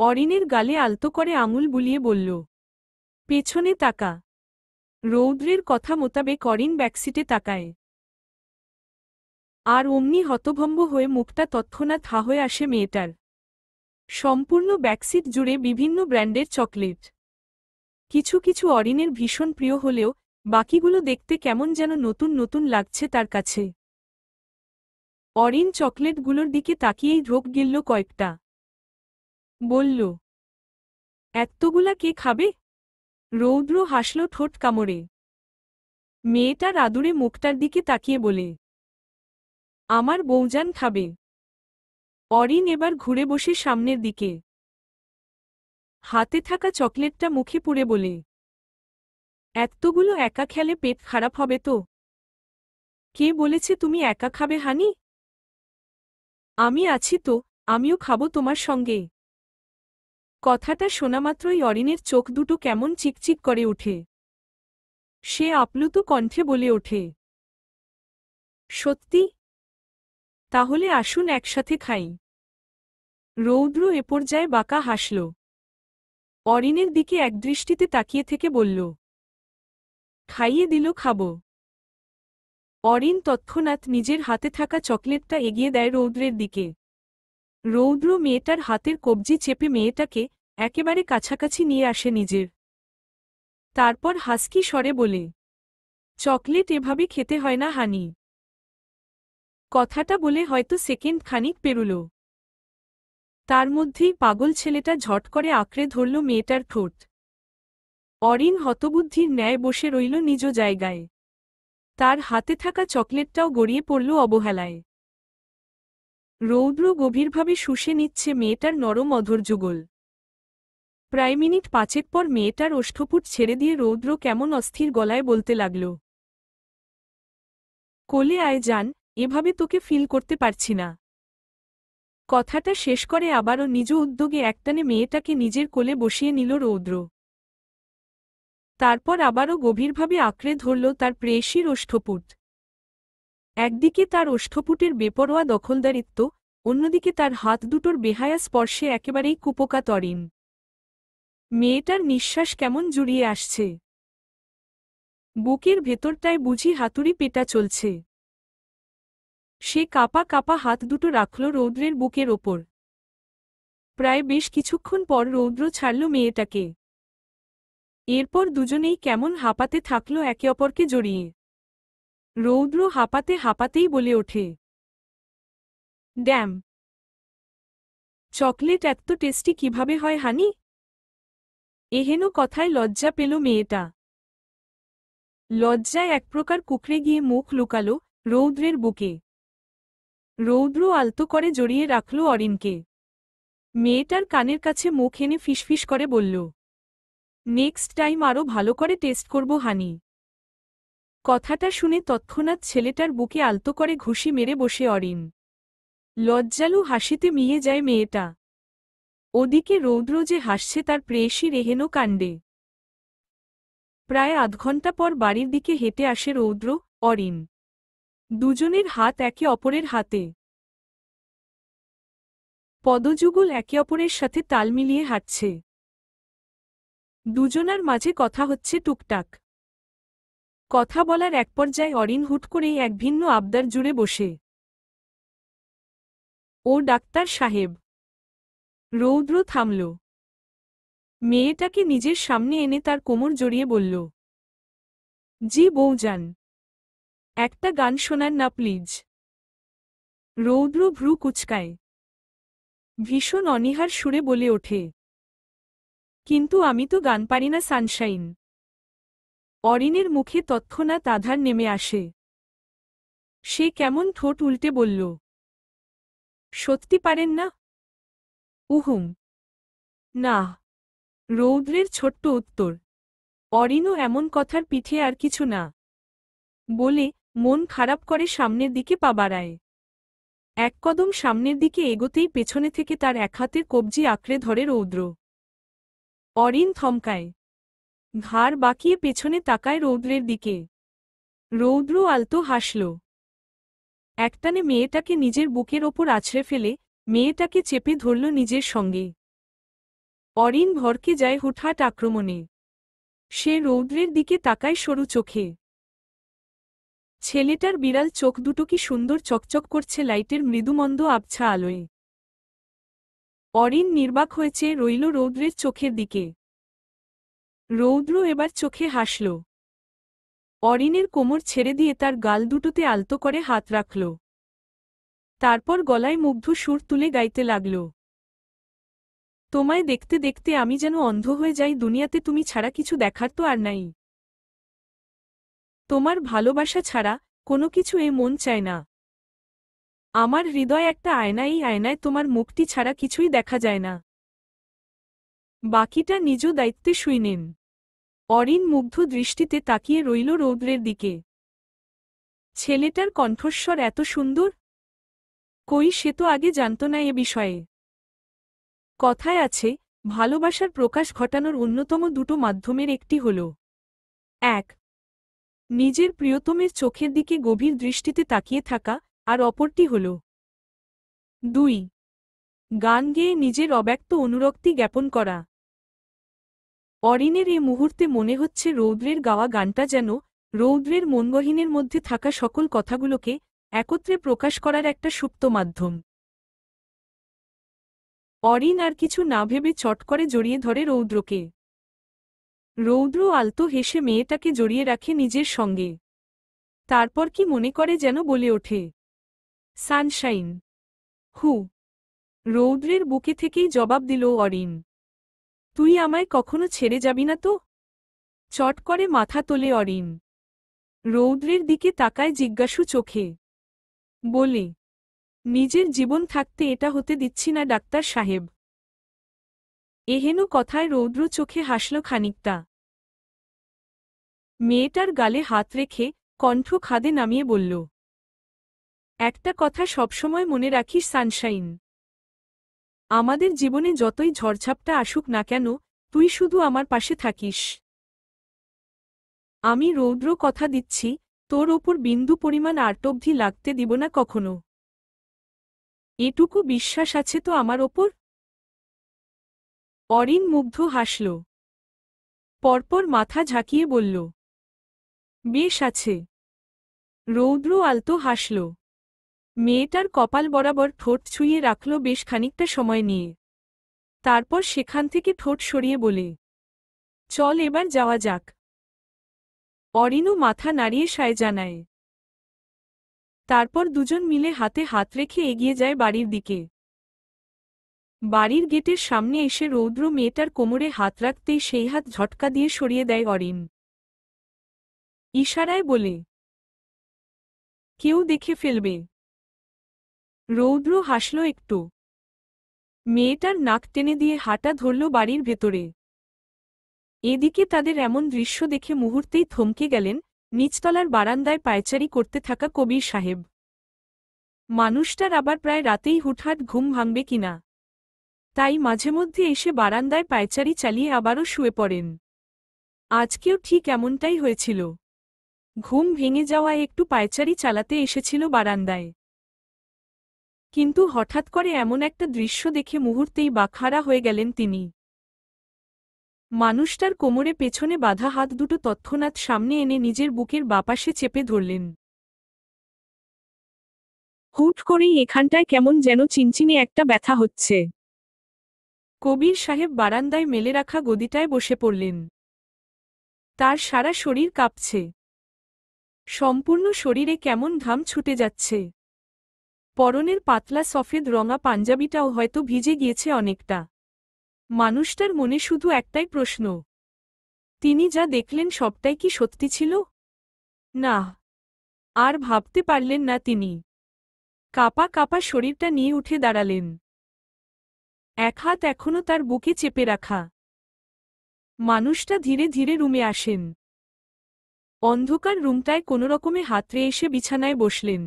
অরিনের গালে আলতো করে আঙুল বুলিয়ে বলল, পেছনে তাকা। রৌদ্রের কথা মোতাবেক অরিন ব্যাকসিটে তাকায়। আর অমনি হতভম্ব হয়ে মুখটা তৎক্ষণাৎ হা হয়ে আসে মেয়েটার। সম্পূর্ণ ব্যাকসিট জুড়ে বিভিন্ন ব্র্যান্ডের চকলেট। কিছু কিছু অরিনের ভীষণ প্রিয় হলেও বাকিগুলো দেখতে কেমন যেন নতুন নতুন লাগছে তার কাছে। অরিন চকলেটগুলোর দিকে তাকিয়েই ঢোক গিলল কয়েকটা। বলল, এত্তগুলা কে খাবে? রৌদ্র হাসল ঠোঁট কামড়ে। মেয়েটার আদুরে মুখটার দিকে তাকিয়ে বলে, আমার বউজান খাবে। অরিন এবার ঘুরে বসে সামনের দিকে। হাতে থাকা চকলেটটা মুখে পুরে বলে, এত্তগুলো একা খেলে পেট খারাপ হবে তো? কে বলেছে তুমি একা খাবে হানি? আমি আছি তো, আমিও খাবো তোমার সঙ্গে। কথাটা শোনামাত্রই অরিনের চোখ দুটো কেমন চিকচিক করে ওঠে। সে আপ্লুত কণ্ঠে বলে ওঠে, সত্যি? তাহলে আসুন একসাথে খাই। রৌদ্র এ পর্যায়ে বাঁকা হাসল। অরিনের দিকে একদৃষ্টিতে তাকিয়ে থেকে বলল, খাইয়ে দিল খাবো। অরিন তৎক্ষণাৎ নিজের হাতে থাকা চকলেটটা এগিয়ে দেয় রৌদ্রের দিকে। রৌদ্র মেয়েটার হাতের কবজি চেপে মেয়েটাকে একেবারে কাছাকাছি নিয়ে আসে নিজের। তারপর হাসকি স্বরে বলে, চকলেট এভাবে খেতে হয় না হানি। কথাটা বলে হয়তো সেকেন্ড খানিক পেরুল। তার মধ্যেই পাগল ছেলেটা ঝট করে আঁকড়ে ধরল মেয়েটার ঠোঁট। অরিন হতবুদ্ধির ন্যায় বসে রইল নিজ জায়গায়। তার হাতে থাকা চকলেটটাও গড়িয়ে পড়ল অবহেলায়। রৌদ্র গভীরভাবে শুষে নিচ্ছে মেয়েটার নরম অধৈর্যগোল। প্রায় মিনিট পাঁচেক পর মেয়েটার ওষ্ঠপুট ছেড়ে দিয়ে রৌদ্র কেমন অস্থির গলায় বলতে লাগল, কোলে আয় যান, এভাবে তোকে ফিল করতে পারছি না। কথাটা শেষ করে আবারও নিজ উদ্যোগে একটানে মেয়েটাকে নিজের কোলে বসিয়ে নিল রৌদ্র। তারপর আবারও গভীরভাবে আঁকড়ে ধরল তার প্রেয়সীর ওষ্ঠপুট। একদিকে তার ওষ্ঠপুটের বেপরোয়া দখলদারিত্ব, অন্যদিকে তার হাত দুটোর বেহায়া স্পর্শে একেবারেই কুপোকাত অরিন। মেয়েটার নিঃশ্বাস কেমন জুড়িয়ে আসছে। বুকের ভেতরটায় বুঝি হাতুড়ি পেটা চলছে। সে কাপা কাপা হাত দুটো রাখল রৌদ্রের বুকের ওপর। প্রায় বেশ কিছুক্ষণ পর রৌদ্র ছাড়ল মেয়েটাকে। এরপর দুজনেই কেমন হাঁপাতে থাকল একে অপরকে জড়িয়ে। রৌদ্র হাঁপাতে হাঁপাতেই বলে ওঠে, ড্যাম! চকলেট এত্ত টেস্টি কিভাবে হয় হানি? এহেন কথায় লজ্জা পেল মেয়েটা। লজ্জায় এক প্রকার কুকড়ে গিয়ে মুখ লুকাল রৌদ্রের বুকে। রৌদ্র আলতো করে জড়িয়ে রাখল অরিনকে। মেয়েটার কানের কাছে মুখ এনে ফিসফিস করে বলল, নেক্সট টাইম আরও ভালো করে টেস্ট করব হানি। কথাটা শুনে তৎক্ষণাৎ ছেলেটার বুকে আলতো করে ঘুষি মেরে বসে অরিন। লজ্জালু হাসিতে মিয়ে যায় মেয়েটা। ওদিকে রৌদ্র যে হাসছে তার প্রেয়সীর এহেন কাণ্ডে। প্রায় আধ ঘণ্টা পর বাড়ির দিকে হেঁটে আসে রৌদ্র, অরিন। দুজনের হাত একে অপরের হাতে। পদযুগল একে অপরের সাথে তাল মিলিয়ে হাঁটছে। দুজনার মাঝে কথা হচ্ছে টুকটাক। কথা বলার এক পর্যায়ে অরিন হুট করেই এক ভিন্ন আবদার জুড়ে বসে, ও ডাক্তার সাহেব। রৌদ্র থামল। মেয়েটাকে নিজের সামনে এনে তার কোমর জড়িয়ে বলল, জি বউজান, একটা গান শোনান না প্লিজ। রৌদ্র ভ্রু কুচকায়। ভীষণ অনীহার সুরে বলে ওঠে, কিন্তু আমি তো গান পারি না সানশাইন। অরিনের মুখে তৎক্ষণাৎ আধার নেমে আসে। সে কেমন ঠোঁট উল্টে বলল, সত্যি পারেন না? উহুম। না। রৌদ্রের ছোট্ট উত্তর। অরিনও এমন কথার পিঠে আর কিছু না বলে মন খারাপ করে সামনের দিকে পা বাড়ায়। এক কদম সামনের দিকে এগোতেই পেছনে থেকে তার এক হাতের কবজি আঁকড়ে ধরে রৌদ্র। অরিন থমকায়, ঘাড় বাঁকিয়ে পেছনে তাকায় রৌদ্রের দিকে। রৌদ্র আলতো হাসল। একটানে মেয়েটাকে নিজের বুকের ওপর আছড়ে ফেলে মেয়েটাকে চেপে ধরল নিজের সঙ্গে। অরিন ভরকে যায় হুটহাট আক্রমণে। সে রৌদ্রের দিকে তাকায় সরু চোখে। ছেলেটার বিড়াল চোখ দুটো কি সুন্দর চকচক করছে লাইটের মৃদুমন্দ আবছা আলোয়। অরিন নির্বাক হয়েছে রইল রৌদ্রের চোখের দিকে। রৌদ্র এবার চোখে হাসল। অরিনের কোমর ছেড়ে দিয়ে তার গাল দুটোতে আলতো করে হাত রাখল। তারপর গলায় মুগ্ধ সুর তুলে গাইতে লাগল। তোমায় দেখতে দেখতে আমি যেন অন্ধ হয়ে যাই, দুনিয়াতে তুমি ছাড়া কিছু দেখার তো আর নাই। তোমার ভালোবাসা ছাড়া কোনো কিছু এ মন চায় না। আমার হৃদয় একটা আয়না, এই আয়নায় তোমার মুখটি ছাড়া কিছুই দেখা যায় না। বাকিটা নিজ দায়িত্বে শুইনেন। অরিন মুগ্ধ দৃষ্টিতে তাকিয়ে রইল রৌদ্রের দিকে। ছেলেটার কণ্ঠস্বর এত সুন্দর। কই, সে তো আগে জানত না এ বিষয়ে। কথায় আছে, ভালোবাসার প্রকাশ ঘটানোর অন্যতম দুটো মাধ্যমের একটি হল ১. নিজের প্রিয়তমের চোখের দিকে গভীর দৃষ্টিতে তাকিয়ে থাকা, আর অপরটি হল ২. গান গেয়ে নিজের অব্যক্ত অনুরক্তি জ্ঞাপন করা। অরিনের এ মুহূর্তে মনে হচ্ছে রৌদ্রের গাওয়া গানটা যেন রৌদ্রের মনগহীনের মধ্যে থাকা সকল কথাগুলোকে একত্রে প্রকাশ করার একটা সুপ্ত মাধ্যম। অরিন আর কিছু না ভেবে চট করে জড়িয়ে ধরে রৌদ্রকে। রৌদ্র আলতো হেসে মেয়েটাকে জড়িয়ে রাখে নিজের সঙ্গে। তারপর কি মনে করে যেন বলে ওঠে, সানশাইন। হু। রৌদ্রের বুকে থেকেই জবাব দিল অরিন। তুই আমায় কখনো ছেড়ে যাবি না তো? চট করে মাথা তোলে অরিন। রৌদ্রের দিকে তাকায় জিজ্ঞাসু চোখে। বলে, নিজের জীবন থাকতে এটা হতে দিচ্ছি না ডাক্তার সাহেব। এহেন কথায় রৌদ্র চোখে হাসল খানিকটা। মেয়েটার গালে হাত রেখে কণ্ঠ খাদে নামিয়ে বলল, একটা কথা সবসময় মনে রাখিস সানশাইন। আমাদের জীবনে যতই ঝড়ঝাপটা আসুক না কেন, তুই শুধু আমার পাশে থাকিস। আমি রৌদ্র কথা দিচ্ছি, তোর ওপর বিন্দু পরিমাণ আর্তবধি লাগতে দিব না কখনো। এটুকু বিশ্বাস আছে তো আমার ওপর? অরিন মুগ্ধ হাসল। পরপর মাথা ঝাঁকিয়ে বলল, বেশ আছে। রৌদ্র আলতো হাসল। মেয়েটার কপাল বরাবর ঠোঁট ছুঁয়ে রাখল বেশ খানিকটা সময় নিয়ে। তারপর সেখান থেকে ঠোঁট সরিয়ে বলে, চল এবার যাওয়া যাক। অরিনও মাথা নাড়িয়ে সায় জানায়। তারপর দুজন মিলে হাতে হাত রেখে এগিয়ে যায় বাড়ির দিকে। বাড়ির গেটের সামনে এসে রৌদ্র মেয়েটার কোমরে হাত রাখতেই সেই হাত ঝটকা দিয়ে সরিয়ে দেয় অরিন। ইশারায় বলে, কেউ দেখে ফেলবে। রৌদ্র হাসল একটু। মেয়েটার নাক টেনে দিয়ে হাঁটা ধরল বাড়ির ভেতরে। এদিকে তাদের এমন দৃশ্য দেখে মুহূর্তেই থমকে গেলেন নিচতলার বারান্দায় পায়চারি করতে থাকা কবির সাহেব। মানুষটার আবার প্রায় রাতেই হুটহাট ঘুম ভাঙবে কিনা, তাই মাঝেমধ্যে এসে বারান্দায় পায়চারি চালিয়ে আবারও শুয়ে পড়েন। আজকেও ঠিক এমনটাই হয়েছিল। ঘুম ভেঙে যাওয়ায় একটু পায়চারি চালাতে এসেছিল বারান্দায়। কিন্তু হঠাৎ করে এমন একটা দৃশ্য দেখে মুহূর্তেই বাকহারা হয়ে গেলেন তিনি। মানুষটার কোমরে পেছনে বাঁধা হাত দুটো তৎক্ষণাৎ সামনে এনে নিজের বুকের বাপাশে চেপে ধরলেন। হুট করেই এখানটায় কেমন যেন চিনচিনে একটা ব্যথা হচ্ছে। কবির সাহেব বারান্দায় মেলে রাখা গদিটায় বসে পড়লেন। তার সারা শরীর কাঁপছে। সম্পূর্ণ শরীরে কেমন ঘাম ছুটে যাচ্ছে। পরনের পাতলা সফেদ রঙা পাঞ্জাবিটাও হয়তো ভিজে গিয়েছে অনেকটা। মানুষটার মনে শুধু একটাই প্রশ্ন, তিনি যা দেখলেন সবটাই কি সত্যি ছিল? না, আর ভাবতে পারলেন না তিনি। কাঁপা কাঁপা শরীরটা নিয়ে উঠে দাঁড়ালেন। এক হাত এখনো তার বুকে চেপে রাখা। মানুষটা ধীরে ধীরে রুমে আসেন। অন্ধকার রুমটায় কোনোরকমে হাতড়ে এসে বিছানায় বসলেন।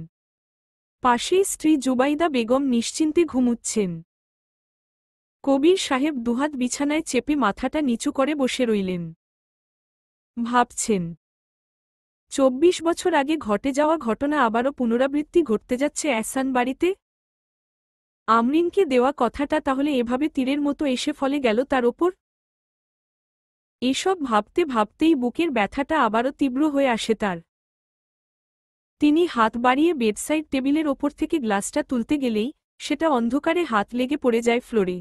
পাশেই স্ত্রী জুবাইদা বেগম নিশ্চিন্তে ঘুমুচ্ছেন। কবির সাহেব দুহাত বিছানায় চেপে মাথাটা নিচু করে বসে রইলেন। ভাবছেন, ২৪ বছর আগে ঘটে যাওয়া ঘটনা আবারও পুনরাবৃত্তি ঘটতে যাচ্ছে এহসান বাড়িতে। আমরিনকে দেওয়া কথাটা তাহলে এভাবে তীরের মতো এসে ফলে গেল তার ওপর। এসব ভাবতে ভাবতেই বুকের ব্যথাটা আবারও তীব্র হয়ে আসে তার। তিনি হাত বাড়িয়ে বেডসাইড টেবিলের ওপর থেকে গ্লাসটা তুলতে গেলেই সেটা অন্ধকারে হাত লেগে পড়ে যায় ফ্লোরে।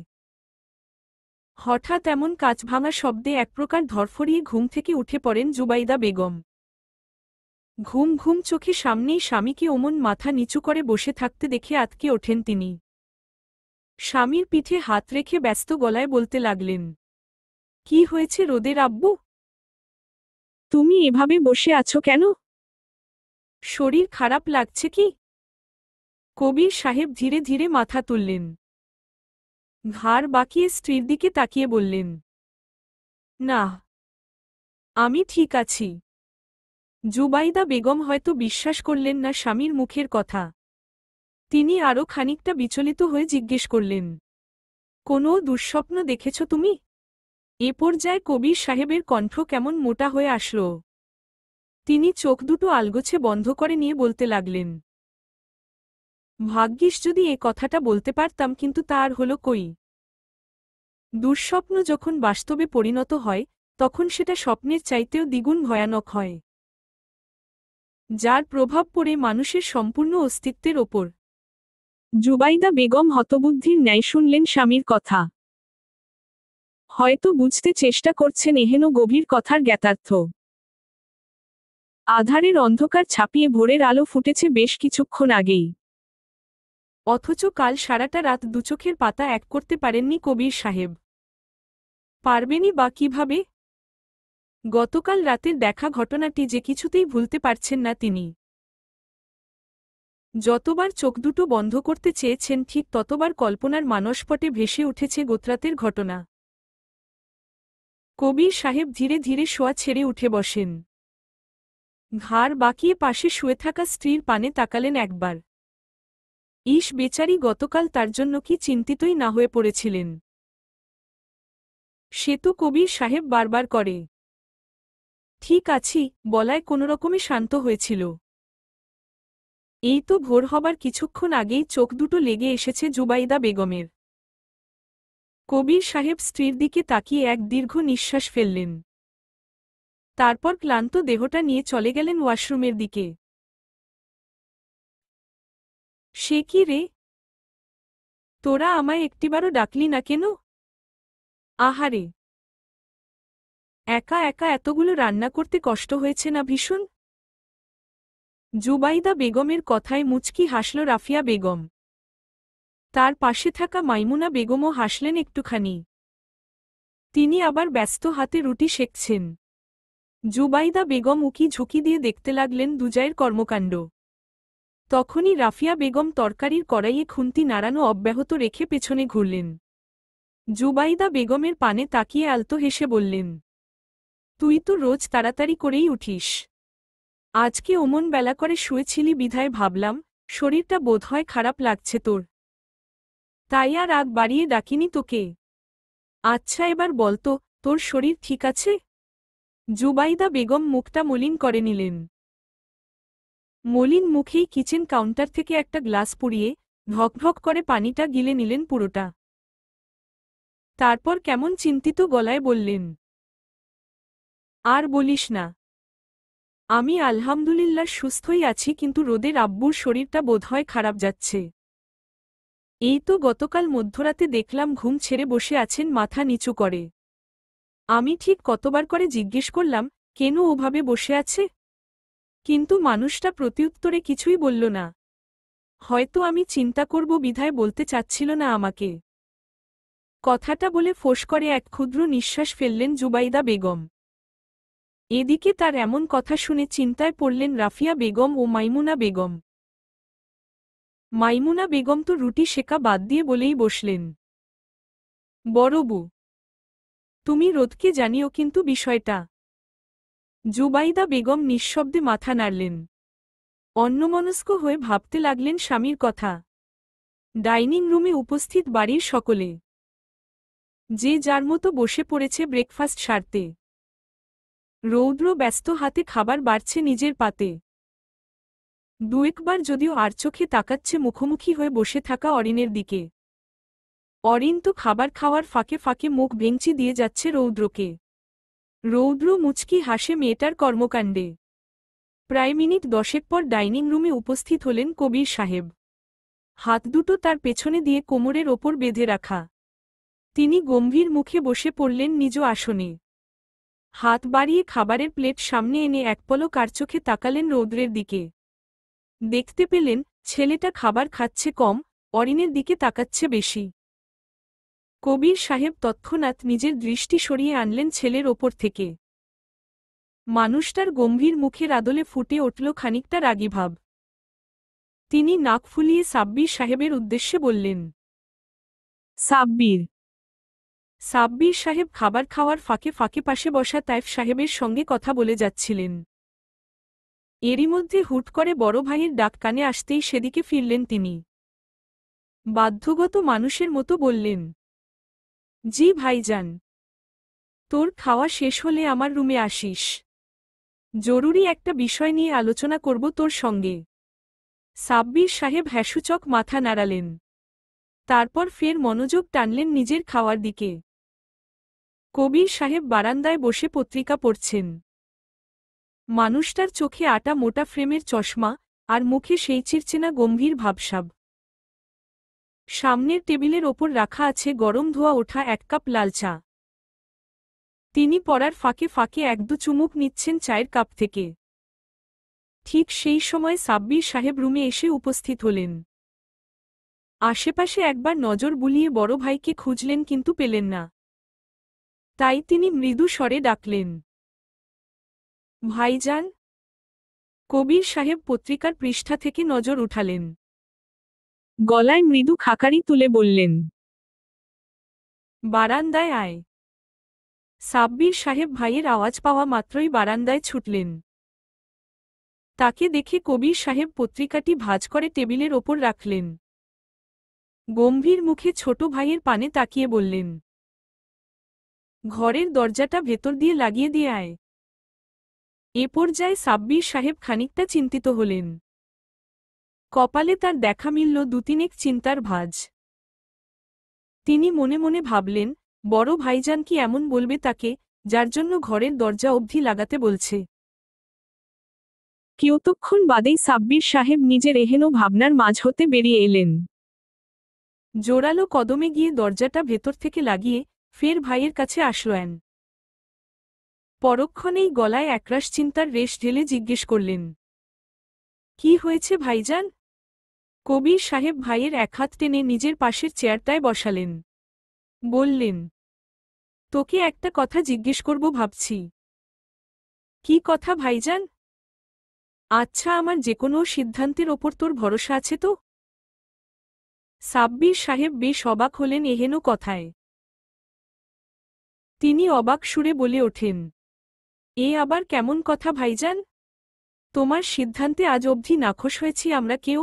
হঠাৎ এমন কাঁচ ভাঙা শব্দে একপ্রকার ধরফরিয়ে ঘুম থেকে উঠে পড়েন জুবাইদা বেগম। ঘুম ঘুম চোখে সামনেই স্বামীকে ওমন মাথা নিচু করে বসে থাকতে দেখে আঁতকে ওঠেন তিনি। স্বামীর পিঠে হাত রেখে ব্যস্ত গলায় বলতে লাগলেন, কি হয়েছে রোদের আব্বু? তুমি এভাবে বসে আছো কেন? শরীর খারাপ লাগছে কি? কবির সাহেব ধীরে ধীরে মাথা তুললেন। ঘাড় বাঁকিয়ে স্ত্রীর দিকে তাকিয়ে বললেন, না, আমি ঠিক আছি। জুবাইদা বেগম হয়তো বিশ্বাস করলেন না স্বামীর মুখের কথা। তিনি আরও খানিকটা বিচলিত হয়ে জিজ্ঞেস করলেন, কোনো দুঃস্বপ্ন দেখেছ তুমি? এ পর্যায়ে কবির সাহেবের কণ্ঠ কেমন মোটা হয়ে আসল। তিনি চোখ দুটো আলগোছে বন্ধ করে নিয়ে বলতে লাগলেন, ভাগ্যিস যদি এ কথাটা বলতে পারতাম, কিন্তু তা আর হল কই। দুঃস্বপ্ন যখন বাস্তবে পরিণত হয় তখন সেটা স্বপ্নের চাইতেও দ্বিগুণ ভয়ানক হয়, যার প্রভাব পড়ে মানুষের সম্পূর্ণ অস্তিত্বের ওপর। জুবাইদা বেগম হতবুদ্ধির ন্যায় শুনলেন স্বামীর কথা। হয়তো বুঝতে চেষ্টা করছেন এহেন গভীর কথার জ্ঞাতার্থ। আধারের অন্ধকার ছাপিয়ে ভোরের আলো ফুটেছে বেশ কিছুক্ষণ আগেই। অথচ কাল সারাটা রাত দুচোখের পাতা এক করতে পারেননি কবির সাহেব। পারবেনই বা কিভাবে? গতকাল রাতের দেখা ঘটনাটি যে কিছুতেই ভুলতে পারছেন না তিনি। যতবার চোখ দুটো বন্ধ করতে চেয়েছেন ঠিক ততবার কল্পনার মানসপটে ভেসে উঠেছে গতরাতের ঘটনা। কবির সাহেব ধীরে ধীরে শোয়া ছেড়ে উঠে বসেন। ঘাড় বাঁকিয়ে পাশে শুয়ে থাকা স্ত্রীর পানে তাকালেন একবার। ইস বেচারি, গতকাল তার জন্য কি চিন্তিতই না হয়ে পড়েছিলেন। সে তো কবির সাহেব বারবার করে ঠিক আছি বলায় কোনোরকমে শান্ত হয়েছিল। এই তো ভোর হবার কিছুক্ষণ আগেই চোখ দুটো লেগে এসেছে জুবাইদা বেগমের। কবির সাহেব স্ত্রীর দিকে তাকিয়ে এক দীর্ঘ নিঃশ্বাস ফেললেন। তারপর ক্লান্ত দেহটা নিয়ে চলে গেলেন ওয়াশরুমের দিকে। সে কি রে, তোরা আমায় একটিবারও ডাকলি না কেন? আহারে, একা একা এতগুলো রান্না করতে কষ্ট হয়েছে না ভীষণ? জুবাইদা বেগমের কথায় মুচকি হাসল রাফিয়া বেগম। তার পাশে থাকা মাইমুনা বেগমও হাসলেন একটুখানি। তিনি আবার ব্যস্ত হাতে রুটি সেঁকছেন। জুবাইদা বেগম উকি ঝুঁকি দিয়ে দেখতে লাগলেন দুজায়ের কর্মকাণ্ড। তখনই রাফিয়া বেগম তরকারির কড়াইয়ে খুন্তি নাড়ানো অব্যাহত রেখে পেছনে ঘুরলেন। জুবাইদা বেগমের পানে তাকিয়ে আলতো হেসে বললেন, তুই তো রোজ তাড়াতাড়ি করেই উঠিস। আজকে ওমন বেলা করে শুয়েছিলি বিধায় ভাবলাম শরীরটা বোধহয় খারাপ লাগছে তোর, তাই আর রাগ বাড়িয়ে ডাকিনি তোকে। আচ্ছা এবার বলতো, তোর শরীর ঠিক আছে? জুবাইদা বেগম মুখটা মলিন করে নিলেন। মলিন মুখেই কিচেন কাউন্টার থেকে একটা গ্লাস পুড়িয়ে ঢকঢক করে পানিটা গিলে নিলেন পুরোটা। তারপর কেমন চিন্তিত গলায় বললেন, আর বলিস না, আমি আলহামদুলিল্লাহ সুস্থই আছি, কিন্তু রোদের আব্বুর শরীরটা বোধহয় খারাপ যাচ্ছে। এই তো গতকাল মধ্যরাতে দেখলাম ঘুম ছেড়ে বসে আছেন মাথা নিচু করে। আমি ঠিক কতবার করে জিজ্ঞেস করলাম কেন ওভাবে বসে আছে, কিন্তু মানুষটা প্রত্যুত্তরে কিছুই বলল না। হয়তো আমি চিন্তা করব বিধায় বলতে চাচ্ছিল না আমাকে। কথাটা বলে ফোঁস করে এক ক্ষুদ্র নিঃশ্বাস ফেললেন জুবাইদা বেগম। এদিকে তার এমন কথা শুনে চিন্তায় পড়লেন রাফিয়া বেগম ও মাইমুনা বেগম। মাইমুনা বেগম তো রুটি সেকা বাদ দিয়ে বলেই বসলেন, বড়বু, তুমি রোদকে জানিও কিন্তু বিষয়টা। জুবাইদা বেগম নিঃশব্দে মাথা নাড়লেন। অন্যমনস্ক হয়ে ভাবতে লাগলেন স্বামীর কথা। ডাইনিং রুমে উপস্থিত বাড়ির সকলে যে যার মতো বসে পড়েছে ব্রেকফাস্ট সারতে। রৌদ্র ব্যস্ত হাতে খাবার বাড়ছে নিজের পাতে। দুয়েকবার যদিও আর চোখে তাকাচ্ছে মুখোমুখি হয়ে বসে থাকা অরিনের দিকে। অরিন তো খাবার খাওয়ার ফাঁকে ফাঁকে মুখ ভেঙচি দিয়ে যাচ্ছে রৌদ্রকে। রৌদ্র মুচকি হাসে মেয়েটার কর্মকাণ্ডে। প্রায় মিনিট 10 পর ডাইনিং রুমে উপস্থিত হলেন কবির সাহেব। হাত দুটো তার পেছনে দিয়ে কোমরের ওপর বেঁধে রাখা। তিনি গম্ভীর মুখে বসে পড়লেন নিজ আসনে। হাত বাড়িয়ে খাবারের প্লেট সামনে এনে একপলক কারচোখে তাকালেন রৌদ্রের দিকে। দেখতে পেলেন ছেলেটা খাবার খাচ্ছে কম, অরিনের দিকে তাকাচ্ছে বেশি। কবির সাহেব তৎক্ষণাৎ নিজের দৃষ্টি সরিয়ে আনলেন ছেলের ওপর থেকে। মানুষটার গম্ভীর মুখের আদলে ফুটে উঠল খানিকটা রাগী ভাব। তিনি নাক ফুলিয়ে সাব্বির সাহেবের উদ্দেশ্যে বললেন, সাব্বির। সাব্বির সাহেব খাবার খাওয়ার ফাঁকে ফাঁকে পাশে বসা তাইফ সাহেবের সঙ্গে কথা বলে যাচ্ছিলেন। এরই মধ্যে হুট করে বড় ভাইয়ের ডাক কানে আসতেই সেদিকে ফিরলেন তিনি। বাধ্যগত মানুষের মতো বললেন, জি ভাইজান, তোর খাওয়া শেষ হলে আমার রুমে আসিস। জরুরি একটা বিষয় নিয়ে আলোচনা করব তোর সঙ্গে। সাব্বির সাহেব হ্যাসূচক মাথা নাড়ালেন। তারপর ফের মনোযোগ টানলেন নিজের খাওয়ার দিকে। কবির সাহেব বারান্দায় বসে পত্রিকা পড়ছেন। মানুষটার চোখে আটা মোটা ফ্রেমের চশমা, আর মুখে সেই চিরচেনা গম্ভীর ভাবসাব। সামনের টেবিলের ওপর রাখা আছে গরম ধোয়া ওঠা 1 কাপ লাল চা। তিনি পড়ার ফাঁকে ফাঁকে 1-2 চুমুক নিচ্ছেন চায়ের কাপ থেকে। ঠিক সেই সময় সাব্বির সাহেব রুমে এসে উপস্থিত হলেন। আশেপাশে একবার নজর বুলিয়ে বড় ভাইকে খুঁজলেন কিন্তু পেলেন না। তাই তিনি মৃদু স্বরে ডাকলেন, ভাইজান। কবির সাহেব পত্রিকার পৃষ্ঠা থেকে নজর উঠালেন। গলায় মৃদু খাকারি তুলে বললেন, বারান্দায় আয়। সাব্বির সাহেব ভাইয়ের আওয়াজ পাওয়া মাত্রই বারান্দায় ছুটলেন। তাকে দেখে কবির সাহেব পত্রিকাটি ভাঁজ করে টেবিলের ওপর রাখলেন। গম্ভীর মুখে ছোট ভাইয়ের পানে তাকিয়ে বললেন, ঘরের দরজাটা ভেতর দিয়ে লাগিয়ে দিয়ে আয়। এ পর্যায়ে সাব্বির সাহেব খানিকটা চিন্তিত হলেন। কপালে তার দেখা মিলল 2-3 চিন্তার ভাঁজ। তিনি মনে মনে ভাবলেন, বড় ভাইজান কি এমন বলবে তাকে, যার জন্য ঘরের দরজা অবধি লাগাতে বলছে। কিয়তক্ষণ বাদেই সাব্বির সাহেব নিজের এহেন ভাবনার মাঝ হতে বেরিয়ে এলেন। জোরালো কদমে গিয়ে দরজাটা ভেতর থেকে লাগিয়ে ফের ভাইয়ের কাছে আসলেন। পরক্ষণেই গলায় একরাশ চিন্তার রেশ ঢেলে জিজ্ঞেস করলেন, কি হয়েছে ভাইজান? কবির সাহেব ভাইয়ের এক হাত টেনে নিজের পাশের চেয়ারটায় বসালেন। বললেন, তোকে একটা কথা জিজ্ঞেস করব ভাবছি। কি কথা ভাইজান? আচ্ছা, আমার যেকোনো সিদ্ধান্তের ওপর তোর ভরসা আছে তো? সাব্বির সাহেব বেশ অবাক হলেন এহেন কথায়। তিনি অবাক সুরে বলে ওঠেন, এ আবার কেমন কথা ভাইজান? তোমার সিদ্ধান্তে আজ অবধি নাখোশ হয়েছি আমরা কেউ।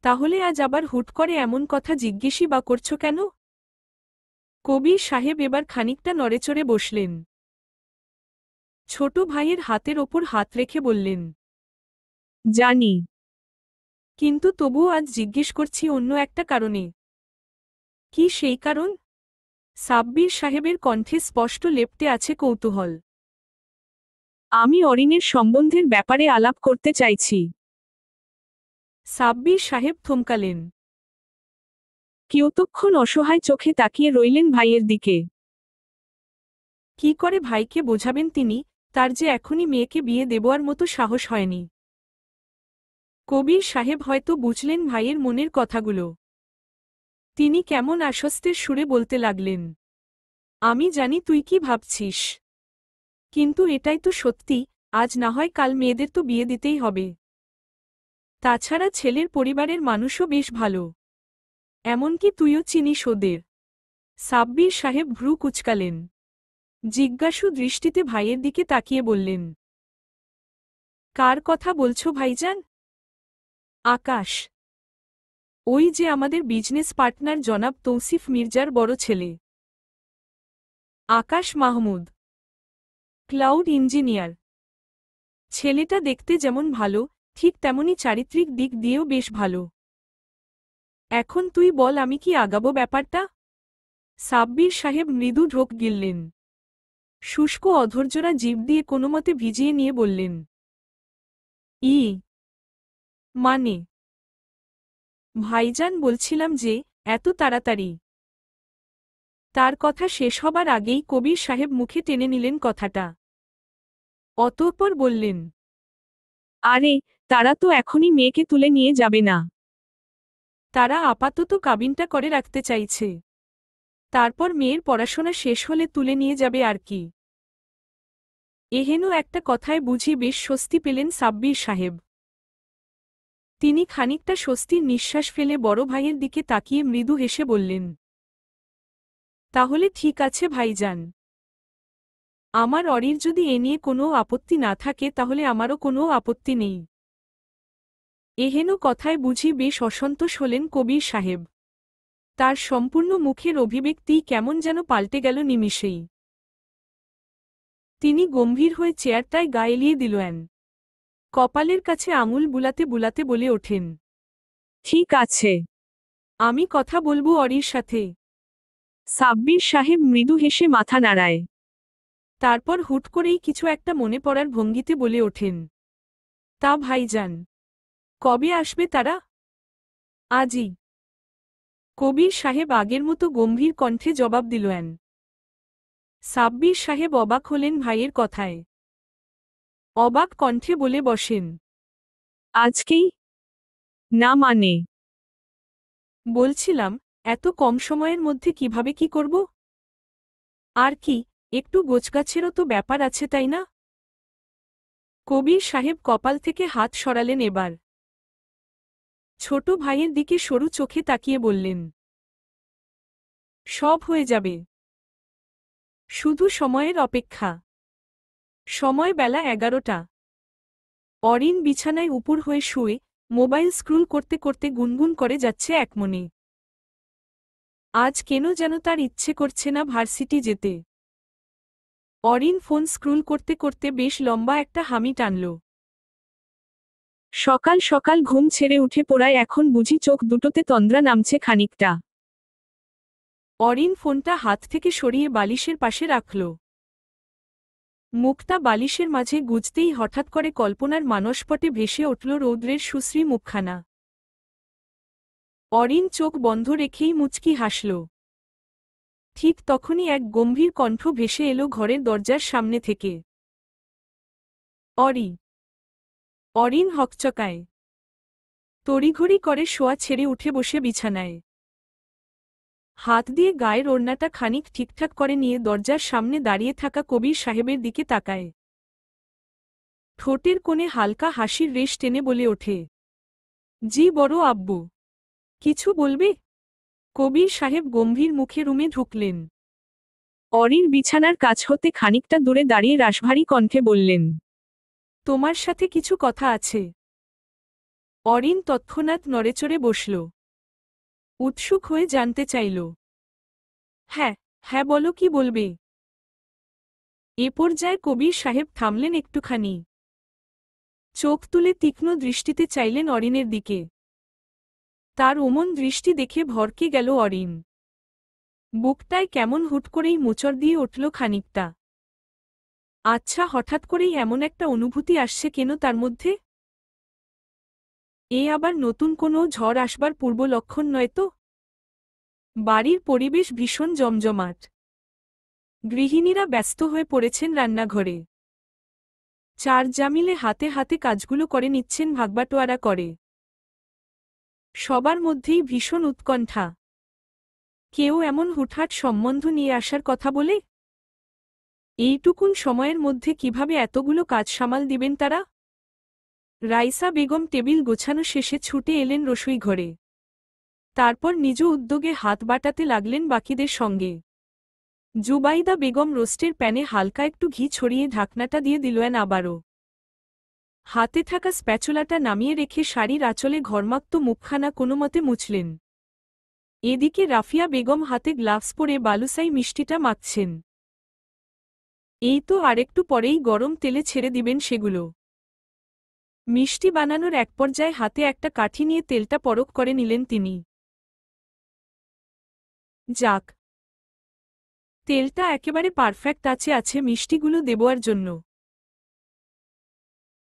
তাহলে আজ আবার হুট করে এমন কথা জিজ্ঞেসই বা করছো কেন? কবির সাহেব এবার খানিকটা নড়েচড়ে বসলেন। ছোট ভাইয়ের হাতের ওপর হাত রেখে বললেন, জানি, কিন্তু তবুও আজ জিজ্ঞেস করছি অন্য একটা কারণে। কি সেই কারণ? সাব্বির সাহেবের কণ্ঠে স্পষ্ট লেপ্টে আছে কৌতূহল। আমি অরিনের সম্বন্ধের ব্যাপারে আলাপ করতে চাইছি। সাব্বির সাহেব থমকালেন। কিয়তক্ষণ অসহায় চোখে তাকিয়ে রইলেন ভাইয়ের দিকে। কি করে ভাইকে বোঝাবেন তিনি, তার যে এখনই মেয়েকে বিয়ে দেবার মতো সাহস হয়নি। কবির সাহেব হয়তো বুঝলেন ভাইয়ের মনের কথাগুলো। তিনি কেমন আশ্বস্তের সুরে বলতে লাগলেন, আমি জানি তুই কি ভাবছিস, কিন্তু এটাই তো সত্যি, আজ না হয় কাল মেয়েদের তো বিয়ে দিতেই হবে। তাছাড়া ছেলের পরিবারের মানুষও বেশ ভালো। এমনকি তুইও চিনিস ওদের। সাব্বির সাহেব ভ্রু কুঁচকালেন। জিজ্ঞাসু দৃষ্টিতে ভাইয়ের দিকে তাকিয়ে বললেন, কার কথা বলছো ভাইজান? আকাশ। ওই যে আমাদের বিজনেস পার্টনার জনাব তৌসিফ মির্জার বড় ছেলে। আকাশ মাহমুদ, ক্লাউড ইঞ্জিনিয়ার। ছেলেটা দেখতে যেমন ভালো, ঠিক তেমনি চারিত্রিক দিক দিয়েও বেশ ভালো। এখন তুই বল আমি কি আগাবো ব্যাপারটা? সাব্বির সাহেব মৃদু ঢোক গিললেন। শুষ্ক অধৈর্যরা জিভ দিয়ে কোনোমতে ভিজিয়ে নিয়ে বললেন, মানে ভাইজান বলছিলাম যে, এত তাড়াতাড়ি? তার কথা শেষ হবার আগেই কবির সাহেব মুখে টেনে নিলেন কথাটা। অতঃপর বললেন, আরে, তারা তো এখনই মেয়েকে তুলে নিয়ে যাবে না। তারা আপাতত কাবিনটা করে রাখতে চাইছে। তারপর মেয়ের পড়াশোনা শেষ হলে তুলে নিয়ে যাবে আর কি। এহেন একটা কথায় বুঝি বেশ স্বস্তি পেলেন সাব্বির সাহেব। তিনি খানিকটা স্বস্তির নিঃশ্বাস ফেলে বড় ভাইয়ের দিকে তাকিয়ে মৃদু হেসে বললেন, তাহলে ঠিক আছে ভাইজান। আমার অরির যদি এ নিয়ে কোনো আপত্তি না থাকে তাহলে আমারও কোনো আপত্তি নেই। এহেন কথায় বুঝি বেশ অসন্তোষ হলেন কবির সাহেব। তার সম্পূর্ণ মুখের অভিব্যক্তি কেমন যেন পাল্টে গেল নিমিষেই। তিনি গম্ভীর হয়ে চেয়ারটায় গা এলিয়ে দিলেন। কপালের কাছে আঙুল বুলাতে বুলাতে বলে ওঠেন, ঠিক আছে, আমি কথা বলবো অরির সাথে। সাব্বির সাহেব মৃদু হেসে মাথা নাড়ায়। তারপর হুট করেই কিছু একটা মনে পড়ার ভঙ্গিতে বলে ওঠেন, তা ভাইজান, কবে আসবে তারা? আজই। কবির সাহেব আগের মতো গম্ভীর কণ্ঠে জবাব দিলেন। সাব্বির সাহেব অবাক হলেন ভাইয়ের কথায়। অবাক কণ্ঠে বলে বসেন, আজকেই? না মানে? বলছিলাম, এত কম সময়ের মধ্যে কিভাবে কি করব? আর কি, একটু গোছগাছেরও তো ব্যাপার আছে তাই না? কবির সাহেব কপাল থেকে হাত সরালেন এবার। ছোট ভাইয়ের দিকে সরু চোখে তাকিয়ে বললেন, সব হয়ে যাবে। শুধু সময়ের অপেক্ষা। সময় বেলা 11টা। অরিন বিছানায় উপুর হয়ে শুয়ে মোবাইল স্ক্রুল করতে করতে গুনগুন করে যাচ্ছে একমনে। আজ কেন যেন তার ইচ্ছে করছে না ভার্সিটি যেতে। অরিন ফোন স্ক্রুল করতে করতে বেশ লম্বা একটা হামি টানল। সকাল সকাল ঘুম ছেড়ে উঠে পড়ায় এখন বুঝি চোখ দুটোতে তন্দ্রা নামছে খানিকটা। অরিন ফোনটা হাত থেকে সরিয়ে বালিশের পাশে রাখল। মুখটা বালিশের মাঝে গুজতেই হঠাৎ করে কল্পনার মানসপটে ভেসে উঠল রৌদ্রের সুশ্রী মুখখানা। অরিন চোখ বন্ধ রেখেই মুচকি হাসল। ঠিক তখনই এক গম্ভীর কণ্ঠ ভেসে এলো ঘরের দরজার সামনে থেকে। অরি। অরিন হকচকায়। তড়িঘড়ি করে শোয়া ছেড়ে উঠে বসে বিছানায়। হাত দিয়ে গায়ের ওড়নাটা খানিক ঠিকঠাক করে নিয়ে দরজার সামনে দাঁড়িয়ে থাকা কবির সাহেবের দিকে তাকায়। ঠোঁটের কোণে হালকা হাসির রেশ টেনে বলে ওঠে, জি বড় আব্বু। কিছু বলবে? কবির সাহেব গম্ভীর মুখে রুমে ঢুকলেন। অরির বিছানার কাছ হতে খানিকটা দূরে দাঁড়িয়ে রাশভারী কণ্ঠে বললেন, তোমার সাথে কিছু কথা আছে। অরিন তৎক্ষণাৎ নড়েচড়ে বসল। উৎসুক হয়ে জানতে চাইল, হ্যাঁ, হ্যাঁ বলো কি বলবে। এ পর্যায়ে কবির সাহেব থামলেন একটুখানি। চোখ তুলে তীক্ষ্ণ দৃষ্টিতে চাইলেন অরিনের দিকে। তার ওমন দৃষ্টি দেখে ভরকে গেল অরিন। বুকটায় কেমন হুট করেই মোচড় দিয়ে উঠল খানিকটা। আচ্ছা, হঠাৎ করেই এমন একটা অনুভূতি আসছে কেন তার মধ্যে? এ আবার নতুন কোনো ঝড় আসবার পূর্ব লক্ষণ নয় তো? বাড়ির পরিবেশ ভীষণ জমজমাট। গৃহিণীরা ব্যস্ত হয়ে পড়েছেন রান্নাঘরে। চার জামিলে হাতে হাতে কাজগুলো করে নিচ্ছেন ভাগবাটোয়ারা করে। সবার মধ্যেই ভীষণ উৎকণ্ঠা। কেউ এমন হুটহাট সম্বন্ধ নিয়ে আসার কথা বলে? এইটুকুন সময়ের মধ্যে কিভাবে এতগুলো কাজ সামাল দিবেন তারা? রাইসা বেগম টেবিল গোছানো শেষে ছুটে এলেন রসোই ঘরে। তারপর নিজ উদ্যোগে হাত বাটাতে লাগলেন বাকিদের সঙ্গে। জুবাইদা বেগম রোস্টের প্যানে হালকা একটু ঘি ছড়িয়ে ঢাকনাটা দিয়ে দিলেন আবারও। হাতে থাকা স্প্যাচুলাটা নামিয়ে রেখে শাড়ির আঁচলে ঘর্মাক্ত মুখখানা কোনোমতে মুছলেন। এদিকে রাফিয়া বেগম হাতে গ্লাভস পরে বালুসাই মিষ্টিটা মাখছেন। এই তো আরেকটু পরেই গরম তেলে ছেড়ে দিবেন সেগুলো। মিষ্টি বানানোর এক পর্যায়ে হাতে একটা কাঠি নিয়ে তেলটা পরক করে নিলেন তিনি। যাক, তেলটা একেবারে পারফেক্ট আছে মিষ্টিগুলো দেবার জন্য।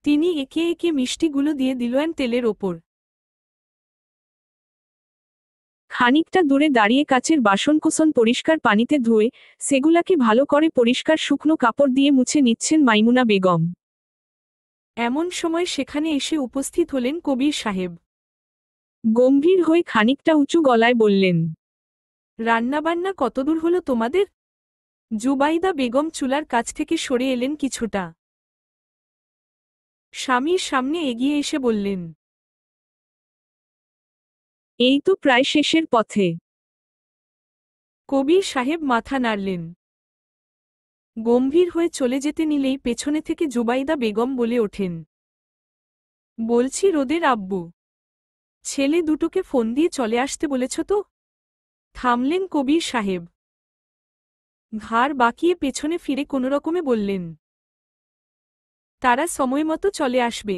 তিনি একে একে মিষ্টিগুলো দিয়ে দিলেন তেলের ওপর। খানিকটা দূরে দাঁড়িয়ে কাচের বাসনকোসন পরিষ্কার পানিতে ধুয়ে সেগুলাকে ভালো করে পরিষ্কার শুকনো কাপড় দিয়ে মুছে নিচ্ছেন মাইমুনা বেগম। এমন সময় সেখানে এসে উপস্থিত হলেন কবির সাহেব। গম্ভীর হয়ে খানিকটা উঁচু গলায় বললেন, রান্নাবান্না কতদূর হলো তোমাদের? জুবাইদা বেগম চুলার কাছ থেকে সরে এলেন কিছুটা। স্বামীর সামনে এগিয়ে এসে বললেন, এই তো প্রায় শেষের পথে। কবির সাহেব মাথা নাড়লেন। গম্ভীর হয়ে চলে যেতে নিলেই পেছনে থেকে জুবাইদা বেগম বলে ওঠেন, বলছি রোদের আব্বু, ছেলে দুটোকে ফোন দিয়ে চলে আসতে বলেছ তো? থামলেন কবির সাহেব। ঘাড় বাঁকিয়ে পেছনে ফিরে কোনোরকমে বললেন, তারা সময়মতো চলে আসবে।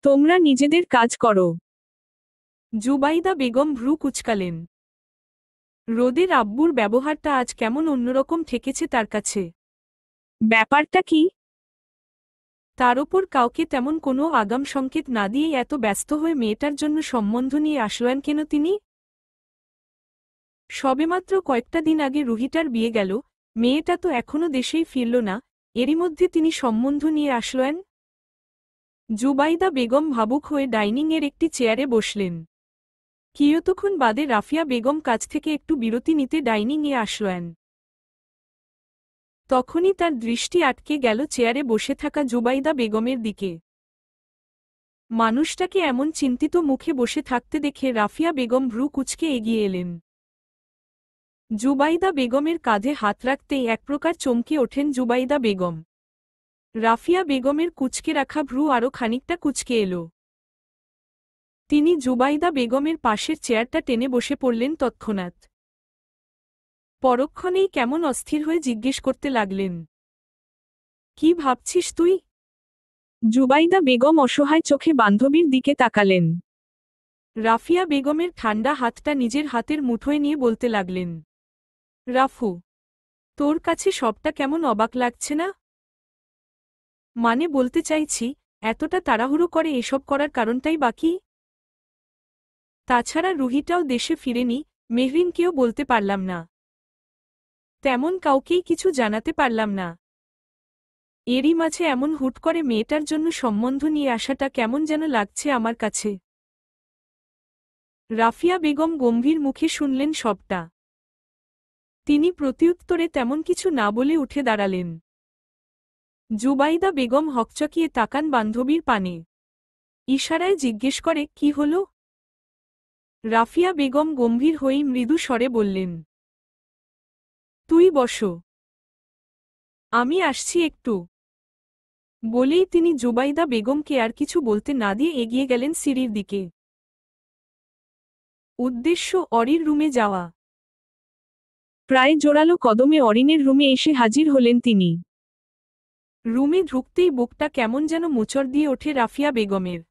তোমরা নিজেদের কাজ করো। জুবাইদা বেগম ভ্রু কুঁচকালেন। রোদের আব্বুর ব্যবহারটা আজ কেমন অন্যরকম ঠেকেছে তার কাছে। ব্যাপারটা কি? তার ওপর কাউকে তেমন কোনো আগাম সংকেত না দিয়েই এত ব্যস্ত হয়ে মেয়েটার জন্য সম্বন্ধ নিয়ে আসলেন কেন তিনি? সবেমাত্র কয়েকটা দিন আগে রুহিটার বিয়ে গেল, মেয়েটা তো এখনো দেশেই ফিরল না, এরই মধ্যে তিনি সম্বন্ধ নিয়ে আসলেন। জুবাইদা বেগম ভাবুক হয়ে ডাইনিংয়ের একটি চেয়ারে বসলেন। কিয়তক্ষণ বাদে রাফিয়া বেগম কাছ থেকে একটু বিরতি নিতে ডাইনিংয়ে আসলেন। তখনই তার দৃষ্টি আটকে গেল চেয়ারে বসে থাকা জুবাইদা বেগমের দিকে। মানুষটাকে এমন চিন্তিত মুখে বসে থাকতে দেখে রাফিয়া বেগম ভ্রু কুঁচকে এগিয়ে এলেন। জুবাইদা বেগমের কাঁধে হাত রাখতেই এক প্রকার চমকে ওঠেন জুবাইদা বেগম। রাফিয়া বেগমের কুঁচকে রাখা ভ্রু আরও খানিকটা কুঁচকে এল। তিনি জুবাইদা বেগমের পাশের চেয়ারটা টেনে বসে পড়লেন তৎক্ষণাৎ। পরক্ষণেই কেমন অস্থির হয়ে জিজ্ঞেস করতে লাগলেন, কি ভাবছিস তুই? জুবাইদা বেগম অসহায় চোখে বান্ধবীর দিকে তাকালেন। রাফিয়া বেগমের ঠান্ডা হাতটা নিজের হাতের মুঠোয় নিয়ে বলতে লাগলেন, রাফু, তোর কাছে সবটা কেমন অবাক লাগছে না? মানে বলতে চাইছি, এতটা তাড়াহুড়ো করে এসব করার কারণটাই বাকি। তাছাড়া রুহিটাও দেশে ফিরেনি, মেহরিনকেও বলতে পারলাম না, তেমন কাউকেই কিছু জানাতে পারলাম না। এরই মাঝে এমন হুট করে মেয়েটার জন্য সম্বন্ধ নিয়ে আসাটা কেমন যেন লাগছে আমার কাছে। রাফিয়া বেগম গম্ভীর মুখে শুনলেন সবটা। তিনি প্রত্যুত্তরে তেমন কিছু না বলে উঠে দাঁড়ালেন। জুবাইদা বেগম হকচকিয়ে তাকান বান্ধবীর পানে। ইশারায় জিজ্ঞেস করে, কি হল? রাফিয়া বেগম গম্ভীর হয়েই মৃদু স্বরে বললেন, তুই বসো, আমি আসছি একটু। বলেই তিনি জুবাইদা বেগমকে আর কিছু বলতে না দিয়ে এগিয়ে গেলেন সিঁড়ির দিকে। উদ্দেশ্য অরির রুমে যাওয়া। প্রায় জোরালো কদমে অরিনের রুমে এসে হাজির হলেন তিনি। রুমে ঢুকতেই বুকটা কেমন যেন মোচড় দিয়ে ওঠে রাফিয়া বেগমের।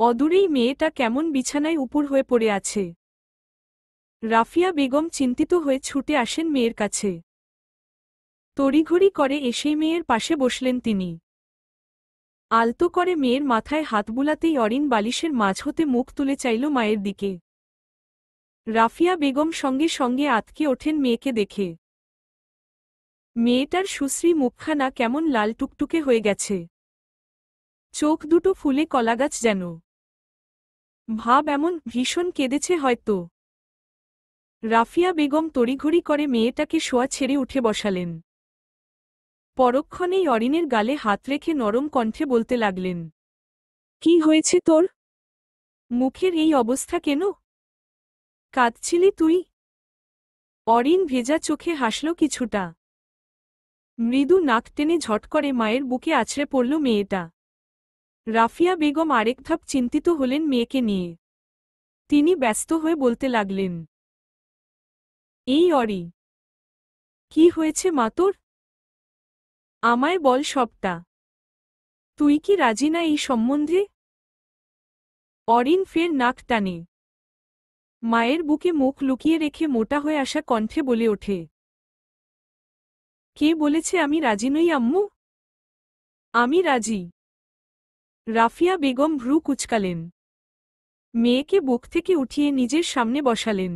অদূরেই মেয়েটা কেমন বিছানায় উপর হয়ে পড়ে আছে। রাফিয়া বেগম চিন্তিত হয়ে ছুটে আসেন মেয়ের কাছে। তড়িঘড়ি করে এসেই মেয়ের পাশে বসলেন তিনি। আলতো করে মেয়ের মাথায় হাত বুলাতেই অরিন বালিশের মাঝ হতে মুখ তুলে চাইল মায়ের দিকে। রাফিয়া বেগম সঙ্গে সঙ্গে আতকে ওঠেন মেয়েকে দেখে। মেয়েটার সুশ্রী মুখখানা কেমন লাল টুকটুকে হয়ে গেছে। চোখ দুটো ফুলে কলাগাছ যেন। ভাব এমন ভীষণ কেঁদেছে হয়তো। রাফিয়া বেগম তড়িঘড়ি করে মেয়েটাকে শোয়া ছেড়ে উঠে বসালেন। পরক্ষণেই অরিনের গালে হাত রেখে নরম কণ্ঠে বলতে লাগলেন, কি হয়েছে তোর? মুখের এই অবস্থা কেন? কাঁদছিলি তুই? অরিন ভেজা চোখে হাসল কিছুটা। মৃদু নাক টেনে ঝট করে মায়ের বুকে আছড়ে পড়ল মেয়েটা। রাফিয়া বেগম আরেক ধাপ চিন্তিত হলেন মেয়েকে নিয়ে। তিনি ব্যস্ত হয়ে বলতে লাগলেন, এই অরি, কি হয়েছে মা তোর? আমায় বল সবটা। তুই কি রাজি না এই সম্বন্ধে? অরিন ফের নাক টানে। মায়ের বুকে মুখ লুকিয়ে রেখে মোটা হয়ে আসা কণ্ঠে বলে ওঠে, কে বলেছে আমি রাজি নই আম্মু? আমি রাজি। রাফিয়া বেগম ভ্রু কুচকালেন। মেয়েকে বুক থেকে উঠিয়ে নিজের সামনে বসালেন।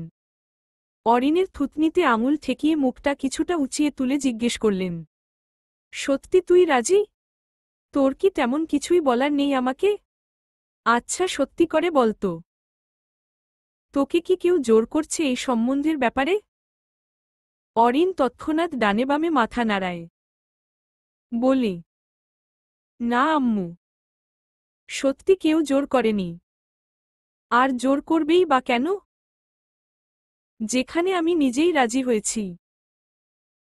অরিনের থুতনিতে আঙুল ঠেকিয়ে মুখটা কিছুটা উঁচিয়ে তুলে জিজ্ঞেস করলেন, সত্যি তুই রাজি? তোর কি তেমন কিছুই বলার নেই আমাকে? আচ্ছা সত্যি করে বলতো, তোকে কি কেউ জোর করছে এই সম্বন্ধের ব্যাপারে? অরিন তৎক্ষণাৎ ডানে বামে মাথা নাড়ায়। বলে, না আম্মু, সত্যি কেউ জোর করেনি। আর জোর করবেই বা কেন, যেখানে আমি নিজেই রাজি হয়েছি।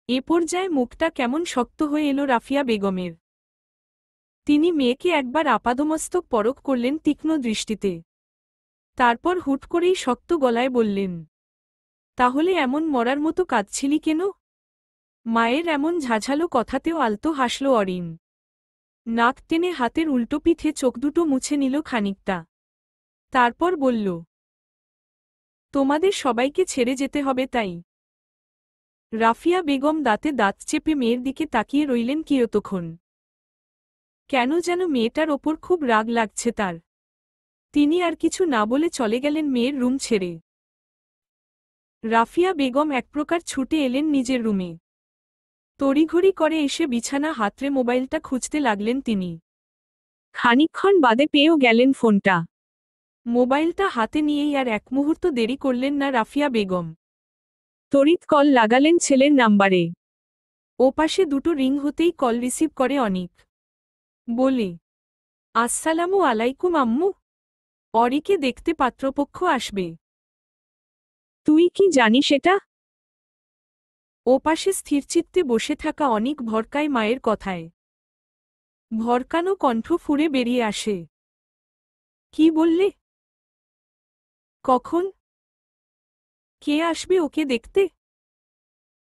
এ পর্যায়ে মুখটা কেমন শক্ত হয়ে এলো রাফিয়া বেগমের। তিনি মেয়েকে একবার আপাদমস্তক পরখ করলেন তীক্ষ্ণ দৃষ্টিতে। তারপর হুট করেই শক্ত গলায় বললেন, তাহলে এমন মরার মতো কাঁদছিলি কেন? মায়ের এমন ঝাঝালো কথাতেও আলতো হাসল অরিন। নাক টেনে হাতের উল্টো পিঠে চোখ দুটো মুছে নিল খানিকটা। তারপর বলল, তোমাদের সবাইকে ছেড়ে যেতে হবে তাই? রাফিয়া বেগম দাঁতে দাঁত চেপে মেয়ের দিকে তাকিয়ে রইলেন কিয়তক্ষণ। কেন যেন মেয়েটার ওপর খুব রাগ লাগছে তার। তিনি আর কিছু না বলে চলে গেলেন মেয়ের রুম ছেড়ে। রাফিয়া বেগম এক প্রকার ছুটে এলেন নিজের রুমে। তড়িঘড়ি করে এসে বিছানা হাতড়ে মোবাইলটা খুঁজতে লাগলেন তিনি। খানিকক্ষণ বাদে পেয়েও গেলেন ফোনটা। মোবাইলটা হাতে নিয়েই আর এক মুহূর্ত দেরি করলেন না রাফিয়া বেগম। তড়িৎ কল লাগালেন ছেলের নাম্বারে। ওপাশে দুটো রিং হতেই কল রিসিভ করে অনিক। বলে, আসসালামু আলাইকুম আম্মু, অরিকে দেখতে পাত্রপক্ষ আসবে। তুই কি জানিস এটা? ওপাশে স্থিরচিত্তে বসে থাকা অনিক ভরকায় মায়ের কথায়। ভরকানো কণ্ঠ ফুঁড়ে বেরিয়ে আসে, কি বললে? কখন? কে আসবে ওকে দেখতে?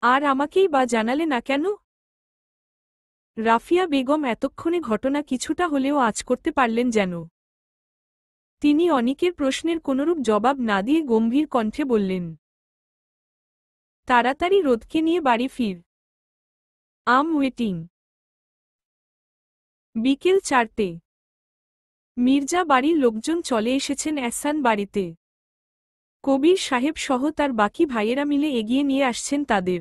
আর আমাকেই বা জানালে না কেন? রাফিয়া বেগম এতক্ষণে ঘটনা কিছুটা হলেও আঁচ করতে পারলেন যেন। তিনি অনিকের প্রশ্নের কোনরূপ জবাব না দিয়ে গম্ভীর কণ্ঠে বললেন, তাড়াতাড়ি রোদকে নিয়ে বাড়ি ফির। আম ওয়েটিং। বিকেল 4টে। মির্জা বাড়ির লোকজন চলে এসেছেন এহসান বাড়িতে। কবির সাহেব সহ তার বাকি ভাইয়েরা মিলে এগিয়ে নিয়ে আসছেন তাদের।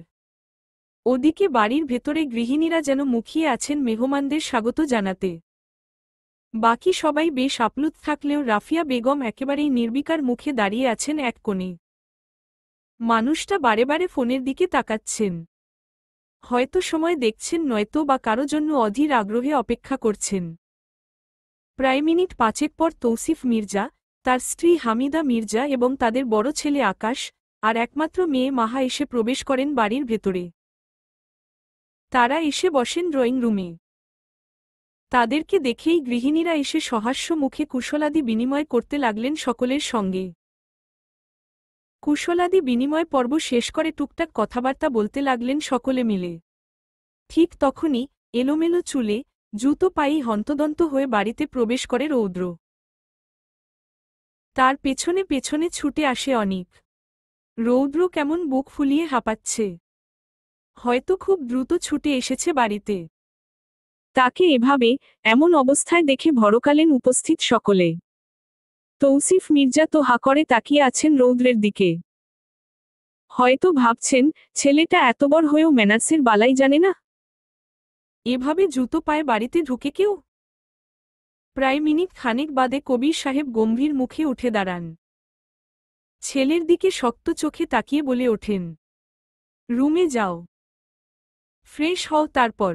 ওদিকে বাড়ির ভেতরে গৃহিণীরা যেন মুখিয়ে আছেন মেহমানদের স্বাগত জানাতে। বাকি সবাই বেশ আপ্লুত থাকলেও রাফিয়া বেগম একেবারেই নির্বিকার মুখে দাঁড়িয়ে আছেন এক কোণে। মানুষটা বারে বারে ফোনের দিকে তাকাচ্ছেন। হয়তো সময় দেখছেন নয়তো বা কারো জন্য অধীর আগ্রহে অপেক্ষা করছেন। প্রায় মিনিট 5 পর তৌসিফ মির্জা, তার স্ত্রী হামিদা মির্জা এবং তাদের বড় ছেলে আকাশ আর একমাত্র মেয়ে মাহা এসে প্রবেশ করেন বাড়ির ভেতরে। তারা এসে বসেন ড্রয়িং রুমে। তাদেরকে দেখেই গৃহিণীরা এসে সহাস্য মুখে কুশলাদি বিনিময় করতে লাগলেন সকলের সঙ্গে। কুশলাদি বিনিময় পর্ব শেষ করে টুকটাক কথাবার্তা বলতে লাগলেন সকলে মিলে। ঠিক তখনই এলোমেলো চুলে, জুতো পায়েই হন্তদন্ত হয়ে বাড়িতে প্রবেশ করে রৌদ্র। তার পেছনে পেছনে ছুটে আসে অনিক। রৌদ্র কেমন বুক ফুলিয়ে হাঁপাচ্ছে। হয়তো খুব দ্রুত ছুটে এসেছে বাড়িতে। তাকে এভাবে এমন অবস্থায় দেখে ভরকালেন উপস্থিত সকলে। তৌসিফ মির্জা তো হা করে তাকিয়ে আছেন রৌদ্রের দিকে। হয়তো ভাবছেন, ছেলেটা এত বড় হয়েও ম্যানার্সের বালাই জানে না। এভাবে জুতো পায়ে বাড়িতে ঢুকে কেউ? প্রায় মিনিট খানেক বাদে কবির সাহেব গম্ভীর মুখে উঠে দাঁড়ান। ছেলের দিকে শক্ত চোখে তাকিয়ে বলে ওঠেন, রুমে যাও, ফ্রেশ হও তারপর।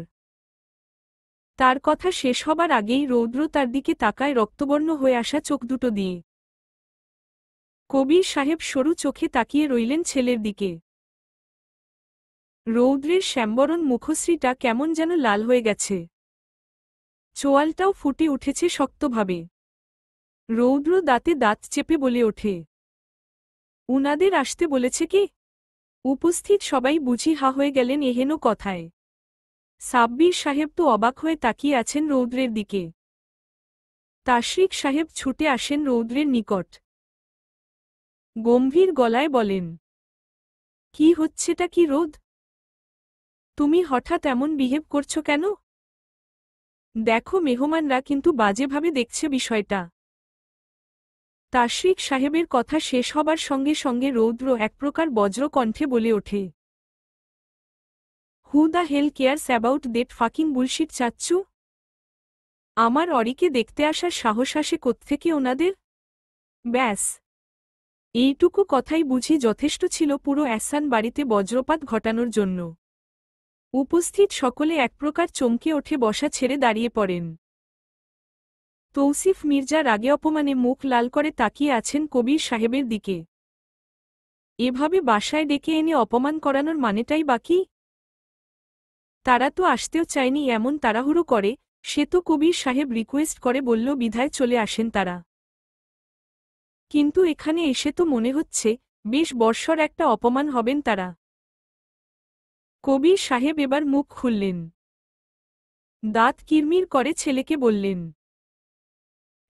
তার কথা শেষ হবার আগেই রৌদ্র তার দিকে তাকায় রক্তবর্ণ হয়ে আসা চোখ দুটো দিয়ে। কবির সাহেব সরু চোখে তাকিয়ে রইলেন ছেলের দিকে। রৌদ্রের শ্যামবরণ মুখশ্রীটা কেমন যেন লাল হয়ে গেছে। চোয়ালটাও ফুটে উঠেছে শক্তভাবে। রৌদ্র দাঁতে দাঁত চেপে বলে ওঠে, উনাদের আসতে বলেছে কি? উপস্থিত সবাই বুঝি হা হয়ে গেলেন এহেন কথায়। সাব্বির সাহেব তো অবাক হয়ে তাকিয়ে আছেন রৌদ্রের দিকে। তাশরিক সাহেব ছুটে আসেন রৌদ্রের নিকট। গম্ভীর গলায় বলেন, কি হচ্ছেটা কি রোদ? তুমি হঠাৎ এমন বিহেভ করছো কেন? দেখো মেহমানরা কিন্তু বাজেভাবে দেখছে বিষয়টা। তাশরিক সাহেবের কথা শেষ হবার সঙ্গে সঙ্গে রৌদ্র এক প্রকার বজ্র কণ্ঠে বলে ওঠে, who the hell cares about that fucking bullshit চাচ্চু? আমার অরিকে দেখতে আসার সাহস আসে কোত্থেকে ওনাদের? ব্যাস, এইটুকু কথাই বুঝি যথেষ্ট ছিল পুরো অ্যাসান বাড়িতে বজ্রপাত ঘটানোর জন্য। উপস্থিত সকলে এক প্রকার চমকে ওঠে, বসা ছেড়ে দাঁড়িয়ে পড়েন। তৌসিফ মির্জা রাগে অপমানে মুখ লাল করে তাকিয়ে আছেন কবির সাহেবের দিকে। এভাবে বাসায় ডেকে এনে অপমান করানোর মানেটাই বাকি? তারা তো আসতেও চায়নি, এমন তাড়াহুড়ো করে, সে তো কবির সাহেব রিকোয়েস্ট করে বলল বিধায় চলে আসেন তারা। কিন্তু এখানে এসে তো মনে হচ্ছে বেশ বর্ষর একটা অপমান হবেন তারা। কবির সাহেব এবার মুখ খুললেন। দাঁত কিরমির করে ছেলেকে বললেন,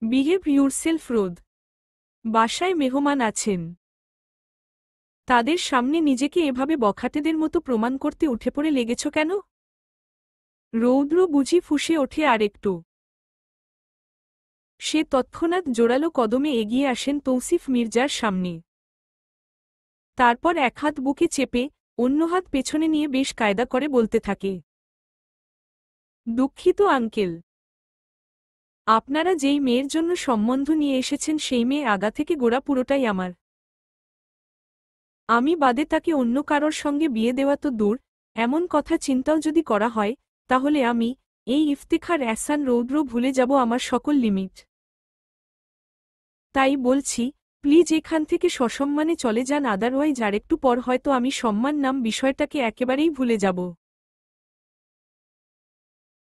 বিহেভ ইউরসেলফ রোদ। বাসায় মেহমান আছেন, তাদের সামনে নিজেকে এভাবে বখাটেদের মতো প্রমাণ করতে উঠে পড়ে লেগেছ কেন? রৌদ্র বুঝি ফুঁসে ওঠে আরেকটু। সে তৎক্ষণাৎ জোরালো কদমে এগিয়ে আসেন তৌসিফ মির্জার সামনে। তারপর এক হাত বুকে চেপে অন্য হাত পেছনে নিয়ে বেশ কায়দা করে বলতে থাকে, দুঃখিত আঙ্কেল, আপনারা যেই মেয়ের জন্য সম্বন্ধ নিয়ে এসেছেন সেই মেয়ে আগা থেকে গোড়া পুরোটাই আমার। আমি বাদে তাকে অন্য কারোর সঙ্গে বিয়ে দেওয়া তো দূর, এমন কথা চিন্তাও যদি করা হয় তাহলে আমি এই ইফতিখার এহসান রৌদ্র ভুলে যাব আমার সকল লিমিট। তাই বলছি, প্লিজ এখান থেকে সসম্মানে চলে যান, আদারওয়াইজ আরেকটু পর হয়তো আমি সম্মান নাম বিষয়টাকে একেবারেই ভুলে যাব।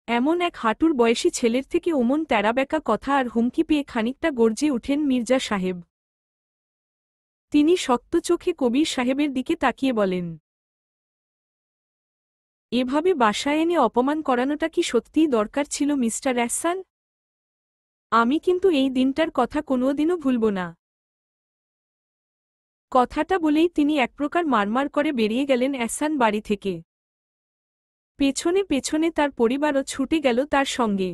এমন এক হাঁটুর বয়সী ছেলের থেকে ওমন তেরাবেকা কথা আর হুমকি পেয়ে খানিকটা গর্জে উঠেন মির্জা সাহেব। তিনি শক্ত চোখে কবির সাহেবের দিকে তাকিয়ে বলেন, এভাবে বাসায় এনে অপমান করানোটা কি সত্যিই দরকার ছিল মিস্টার এহসান? আমি কিন্তু এই দিনটার কথা কোনোদিনও ভুলব না। কথাটা বলেই তিনি এক প্রকার মারমার করে বেরিয়ে গেলেন এহসান বাড়ি থেকে। পেছনে পেছনে তার পরিবারও ছুটে গেল তার সঙ্গে।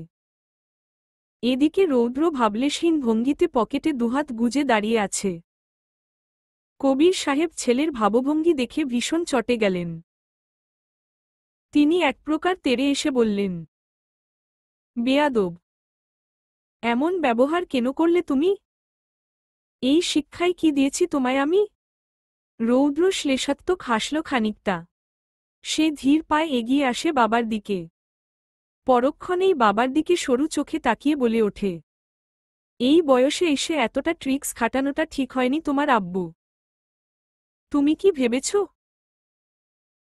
এদিকে রৌদ্র ভাবলেশহীন ভঙ্গিতে পকেটে দুহাত গুজে দাঁড়িয়ে আছে। কবির সাহেব ছেলের ভাবভঙ্গি দেখে ভীষণ চটে গেলেন। তিনি এক প্রকার তেড়ে এসে বললেন, বেয়াদব, এমন ব্যবহার কেন করলে তুমি? এই শিক্ষায় কি দিয়েছি তোমায় আমি? রৌদ্র শ্লেষাত্মক হাসল খানিকটা। সে ধীর পায়ে এগিয়ে আসে বাবার দিকে। পরক্ষণেই বাবার দিকে সরু চোখে তাকিয়ে বলে ওঠে, এই বয়সে এসে এতটা ট্রিক্স খাটানোটা ঠিক হয়নি তোমার আব্বু। তুমি কি ভেবেছ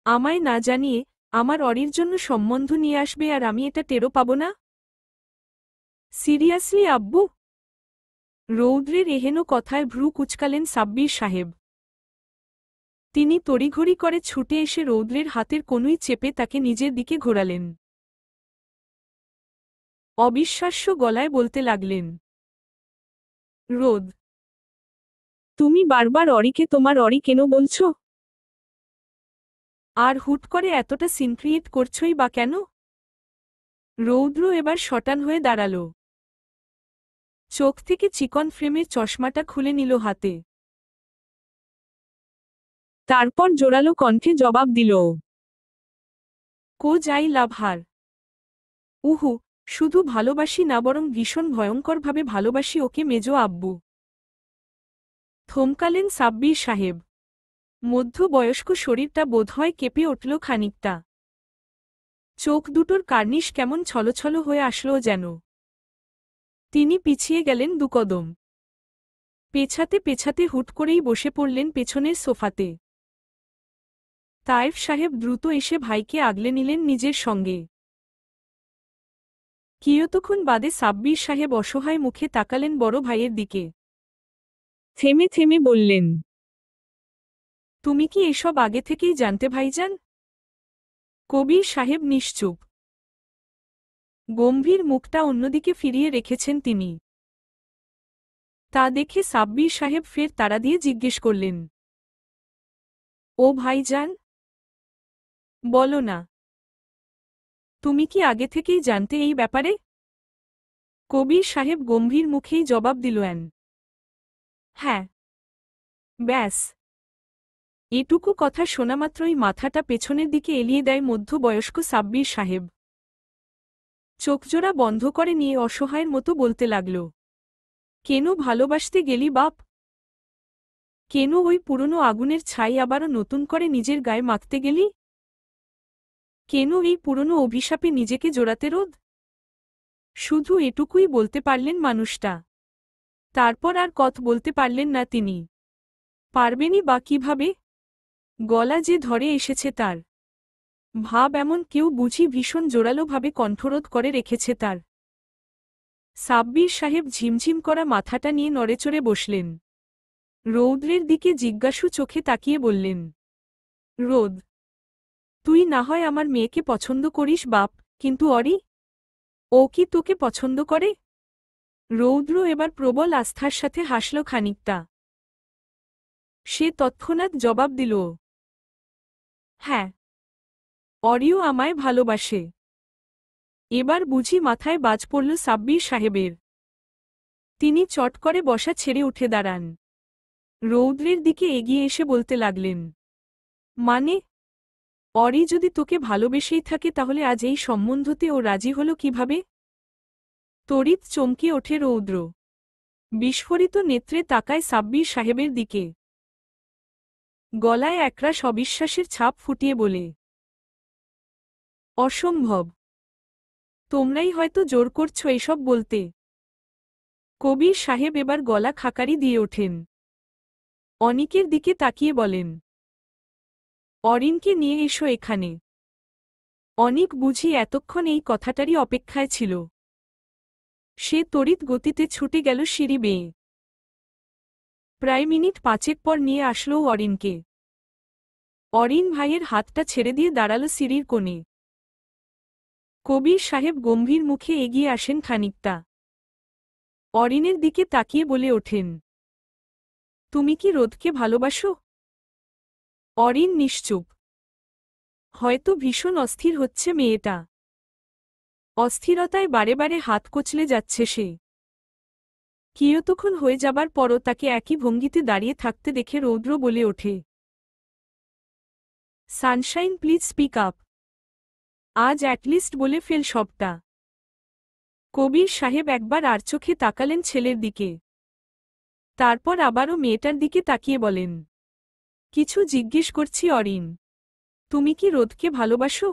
আমায় না জানিয়ে আমার অরির জন্য সম্বন্ধ নিয়ে আসবে আর আমি এটা টেরও পাব না? সিরিয়াসলি আব্বু? রৌদ্রের এহেন কথায় ভ্রু কুচকালেন সাব্বির সাহেব। তিনি তড়িঘড়ি করে ছুটে এসে রৌদ্রের হাতের কনুই চেপে তাকে নিজের দিকে ঘোরালেন। অবিশ্বাস্য গলায় বলতে লাগলেন, রোদ, তুমি বারবার অরিকে তোমার অরি কেন বলছ? আর হুট করে এতটা সিন ক্রিয়েট করছই বা কেন? রৌদ্র এবার শটান হয়ে দাঁড়াল। চোখ থেকে চিকন ফ্রেমের চশমাটা খুলে নিল হাতে। তারপর জোরালো কণ্ঠে জবাব দিল, কো যাই লাভ হার। উহু, শুধু ভালোবাসি না বরং ভীষণ ভয়ঙ্করভাবে ভালোবাসি ওকে মেজো আব্বু। থমকালেন সাব্বির সাহেব। মধ্যবয়স্ক শরীরটা বোধহয় কেঁপে উঠল খানিকটা। চোখ দুটোর কার্নিশ কেমন ছলছল হয়ে আসলো যেন। তিনি পিছিয়ে গেলেন দুকদম। পেছাতে পেছাতে হুট করেই বসে পড়লেন পেছনের সোফাতে। তায়েফ সাহেব দ্রুত এসে ভাইকে আগলে নিলেন নিজের সঙ্গে। কিয়তক্ষণ বাদে সাব্বির সাহেব অসহায় মুখে তাকালেন বড় ভাইয়ের দিকে। থেমে থেমে বললেন, তুমি কি এসব আগে থেকেই জানতে ভাইজান? কবির সাহেব নিশ্চুপ। গম্ভীর মুখটা অন্যদিকে ফিরিয়ে রেখেছেন তিনি। তা দেখে সাব্বির সাহেব ফের তাড়া দিয়ে জিজ্ঞেস করলেন, ও ভাইজান, বলো না, তুমি কি আগে থেকেই জানতে এই ব্যাপারে? কবির সাহেব গম্ভীর মুখেই জবাব দিলেন, হ্যাঁ। ব্যাস। এটুকু কথা শোনামাত্রই মাথাটা পেছনের দিকে এলিয়ে দেয় মধ্যবয়স্ক সাব্বির সাহেব। চোখজোড়া বন্ধ করে নিয়ে অসহায়ের মতো বলতে লাগল, কেন ভালোবাসতে গেলি বাপ? কেন ওই পুরনো আগুনের ছাই আবারও নতুন করে নিজের গায়ে মাখতে গেলি? কেন এই পুরনো অভিশাপে নিজেকে জোড়াতে রোদ? শুধু এটুকুই বলতে পারলেন মানুষটা। তারপর আর কথা বলতে পারলেন না তিনি। পারবেনই বা কিভাবে? গলা যে ধরে এসেছে তার। ভাব এমন কেউ বুঝি ভীষণ জোরালোভাবে কণ্ঠরোধ করে রেখেছে তার। সাব্বির সাহেব ঝিমঝিম করা মাথাটা নিয়ে নড়েচড়ে বসলেন। রৌদ্রের দিকে জিজ্ঞাসু চোখে তাকিয়ে বললেন, রোদ, তুই না হয় আমার মেয়েকে পছন্দ করিস বাপ, কিন্তু অরি, ও কি তোকে পছন্দ করে? রৌদ্র এবার প্রবল আস্থার সাথে হাসল খানিকটা। সে তৎক্ষণাৎ জবাব দিল, হ্যাঁ, অরিও আমায় ভালোবাসে। এবার বুঝি মাথায় বাজ পড়ল সাব্বির সাহেবের। তিনি চট করে বসা ছেড়ে উঠে দাঁড়ান। রৌদ্রের দিকে এগিয়ে এসে বলতে লাগলেন, মানে, অরি যদি তোকে ভালোবেসেই থাকে তাহলে আজ এই সম্বন্ধতে ও রাজি হল কিভাবে? তড়িৎ চমকে ওঠে রৌদ্র। বিস্ফোরিত নেত্রে তাকায় সাব্বির সাহেবের দিকে। গলায় একরাশ অবিশ্বাসের ছাপ ফুটিয়ে বলে, অসম্ভব। তোমরাই হয়তো জোর করছ এসব বলতে। কবির সাহেব এবার গলা খাকারি দিয়ে ওঠেন। অনিকের দিকে তাকিয়ে বলেন, অরিনকে নিয়ে এসো এখানে। অনিক বুঝি এতক্ষণ এই কথাটারই অপেক্ষায় ছিল। সে তড়িৎ গতিতে ছুটে গেল সিঁড়ি বেয়ে। প্রায় মিনিট পাঁচেক পর নিয়ে আসলো অরিনকে। অরিন ভাইয়ের হাতটা ছেড়ে দিয়ে দাঁড়াল সিঁড়ির কোণে। কবির সাহেব গম্ভীর মুখে এগিয়ে আসেন খানিকটা। অরিনের দিকে তাকিয়ে বলে ওঠেন, তুমি কি রোদকে ভালোবাসো? অরিন নিশ্চুপ। হয়তো ভীষণ অস্থির হচ্ছে মেয়েটা। অস্থিরতায় বারে বারে হাত কচলে যাচ্ছে সে। কিয়তক্ষণ হয়ে যাবার পরও তাকে একই ভঙ্গিতে দাঁড়িয়ে থাকতে দেখে রৌদ্র বলে ওঠে, সানশাইন প্লিজ স্পিক আপ। আজ অ্যাটলিস্ট বলে ফেল সবটা। কবির সাহেব একবার আর চোখে তাকালেন ছেলের দিকে। তারপর আবারও মেয়েটার দিকে তাকিয়ে বলেন, কিছু জিজ্ঞেস করছি অরিন, তুমি কি রোদকে ভালোবাসো?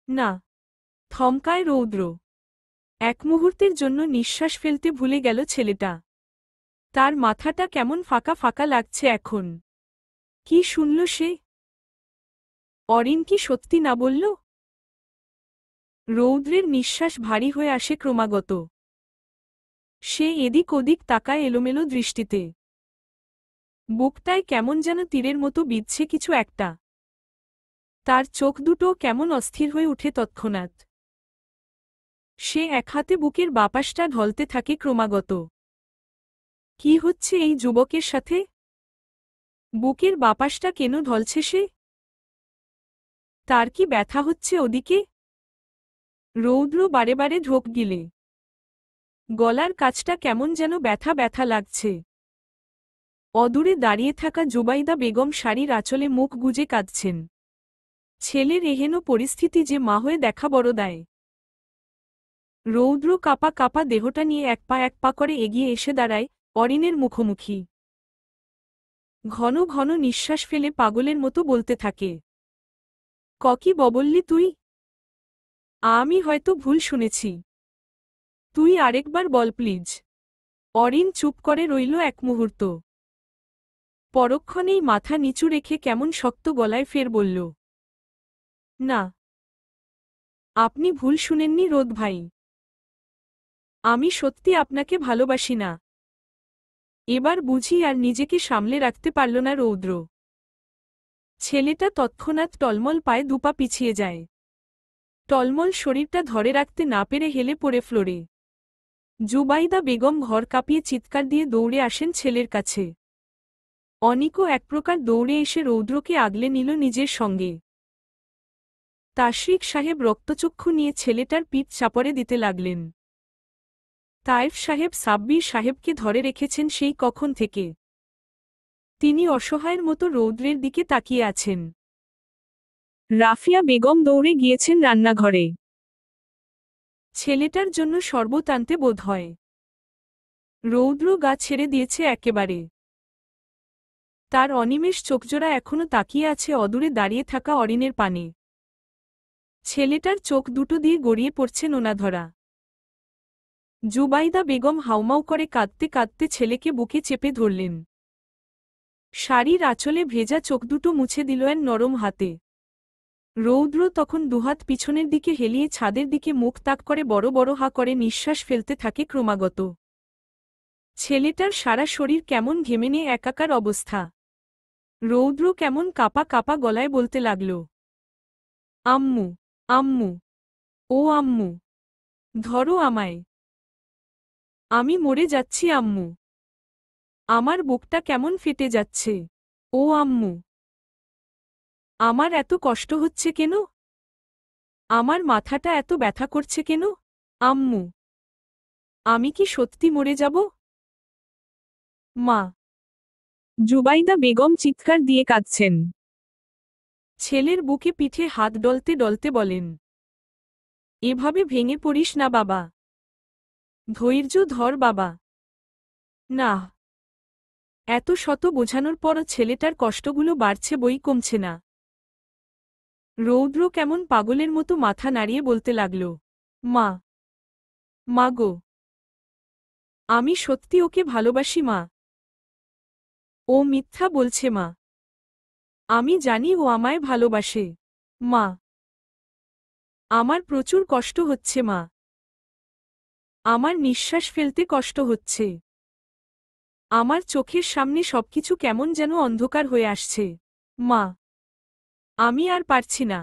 না। থমকায় রৌদ্র। এক মুহূর্তের জন্য নিঃশ্বাস ফেলতে ভুলে গেল ছেলেটা। তার মাথাটা কেমন ফাঁকা ফাঁকা লাগছে এখন। কি শুনল সে? অরিন কি সত্যি না বলল? রৌদ্রের নিঃশ্বাস ভারী হয়ে আসে ক্রমাগত। সে এদিক ওদিক তাকায় এলোমেলো দৃষ্টিতে। বুকটায় কেমন যেন তীরের মতো বিঁধছে কিছু একটা। তার চোখ দুটো কেমন অস্থির হয়ে উঠে তৎক্ষণাৎ। সে এক হাতে বুকের বাপাসটা ঢলতে থাকে ক্রমাগত। কি হচ্ছে এই যুবকের সাথে? বুকের বাপাসটা কেন ঢলছে সে? তার কি ব্যথা হচ্ছে ওদিকে? রৌদ্র বারে বারে ঢোক গিলে। গলার কাছটা কেমন যেন ব্যথা ব্যথা লাগছে। অদূরে দাঁড়িয়ে থাকা জুবাইদা বেগম শাড়ির আঁচলে মুখ গুজে কাঁদছেন। ছেলের এহেন পরিস্থিতি যে মা হয়ে দেখা বড় দায়। রৌদ্র কাপা কাপা দেহটা নিয়ে এক পা করে এগিয়ে এসে দাঁড়ায় অরিনের মুখোমুখি। ঘন ঘন নিঃশ্বাস ফেলে পাগলের মতো বলতে থাকে, কি বললি তুই? আমি হয়তো ভুল শুনেছি। তুই আরেকবার বল প্লিজ। অরিন চুপ করে রইল এক মুহূর্ত। পরক্ষণেই মাথা নিচু রেখে কেমন শক্ত গলায় ফের বলল, না, আপনি ভুল শুনেননি রোদ ভাই। আমি সত্যি আপনাকে ভালোবাসি না। এবার বুঝি আর নিজেকে সামলে রাখতে পারল না রৌদ্র। ছেলেটা তৎক্ষণাৎ টলমল পায়ে দুপা পিছিয়ে যায়। টলমল শরীরটা ধরে রাখতে না পেরে হেলে পড়ে ফ্লোরে। জুবাইদা বেগম ঘর কাঁপিয়ে চিৎকার দিয়ে দৌড়ে আসেন ছেলের কাছে। অনিকও এক প্রকার দৌড়ে এসে রৌদ্রকে আগলে নিল নিজের সঙ্গে। তাশরিক সাহেব রক্তচক্ষু নিয়ে ছেলেটার পিঠ চাপড়ে দিতে লাগলেন। তায়েফ সাহেব সাব্বির সাহেবকে ধরে রেখেছেন সেই কখন থেকে। তিনি অসহায়ের মতো রৌদ্রের দিকে তাকিয়ে আছেন। রাফিয়া বেগম দৌড়ে গিয়েছেন রান্নাঘরে। ছেলেটার জন্য শরবত আনতে বোধ হয়। রৌদ্র গা ছেড়ে দিয়েছে একেবারে। তার অনিমেষ চোখজোড়া এখনো তাকিয়ে আছে অদূরে দাঁড়িয়ে থাকা অরিনের পানে। ছেলেটার চোখ দুটো দিয়ে গড়িয়ে পড়ছে নোনাধরা। জুবাইদা বেগম হাউমাউ করে কাঁদতে কাঁদতে ছেলেকে বুকে চেপে ধরলেন। শাড়ির আঁচলে ভেজা চোখ দুটো মুছে দিলেন নরম হাতে। রৌদ্র তখন দুহাত পিছনের দিকে হেলিয়ে ছাদের দিকে মুখ তাক করে বড় বড় হা করে নিঃশ্বাস ফেলতে থাকে ক্রমাগত। ছেলেটার সারা শরীর কেমন ঘেমে নিয়ে একাকার অবস্থা। রৌদ্র কেমন কাপা কাপা গলায় বলতে লাগল, আম্মু, আম্মু, ও আম্মু, ধরো আমায়। আমি মরে যাচ্ছি আম্মু। আমার বুকটা কেমন ফেটে যাচ্ছে। ও আম্মু, আমার এত কষ্ট হচ্ছে কেন? আমার মাথাটা এত ব্যথা করছে কেন? আম্মু, আমি কি সত্যি মরে যাব? মা। জুবাইদা বেগম চিৎকার দিয়ে কাঁদছেন। ছেলের বুকে পিঠে হাত ডলতে ডলতে বলেন, এভাবে ভেঙে পড়িস না বাবা। ধৈর্য ধর বাবা। না। এত শত বোঝানোর পরও ছেলেটার কষ্টগুলো বাড়ছে বই কমছে না। রৌদ্র কেমন পাগলের মতো মাথা নাড়িয়ে বলতে লাগল, মা, মা গো, আমি সত্যি ওকে ভালোবাসি মা। ও মিথ্যা বলছে মা। আমি জানি ও আমায় ভালোবাসে। মা, আমার প্রচুর কষ্ট হচ্ছে মা। আমার নিঃশ্বাস ফেলতে কষ্ট হচ্ছে। আমার চোখের সামনে সবকিছু কেমন যেন অন্ধকার হয়ে আসছে। মা, আমি আর পারছি না।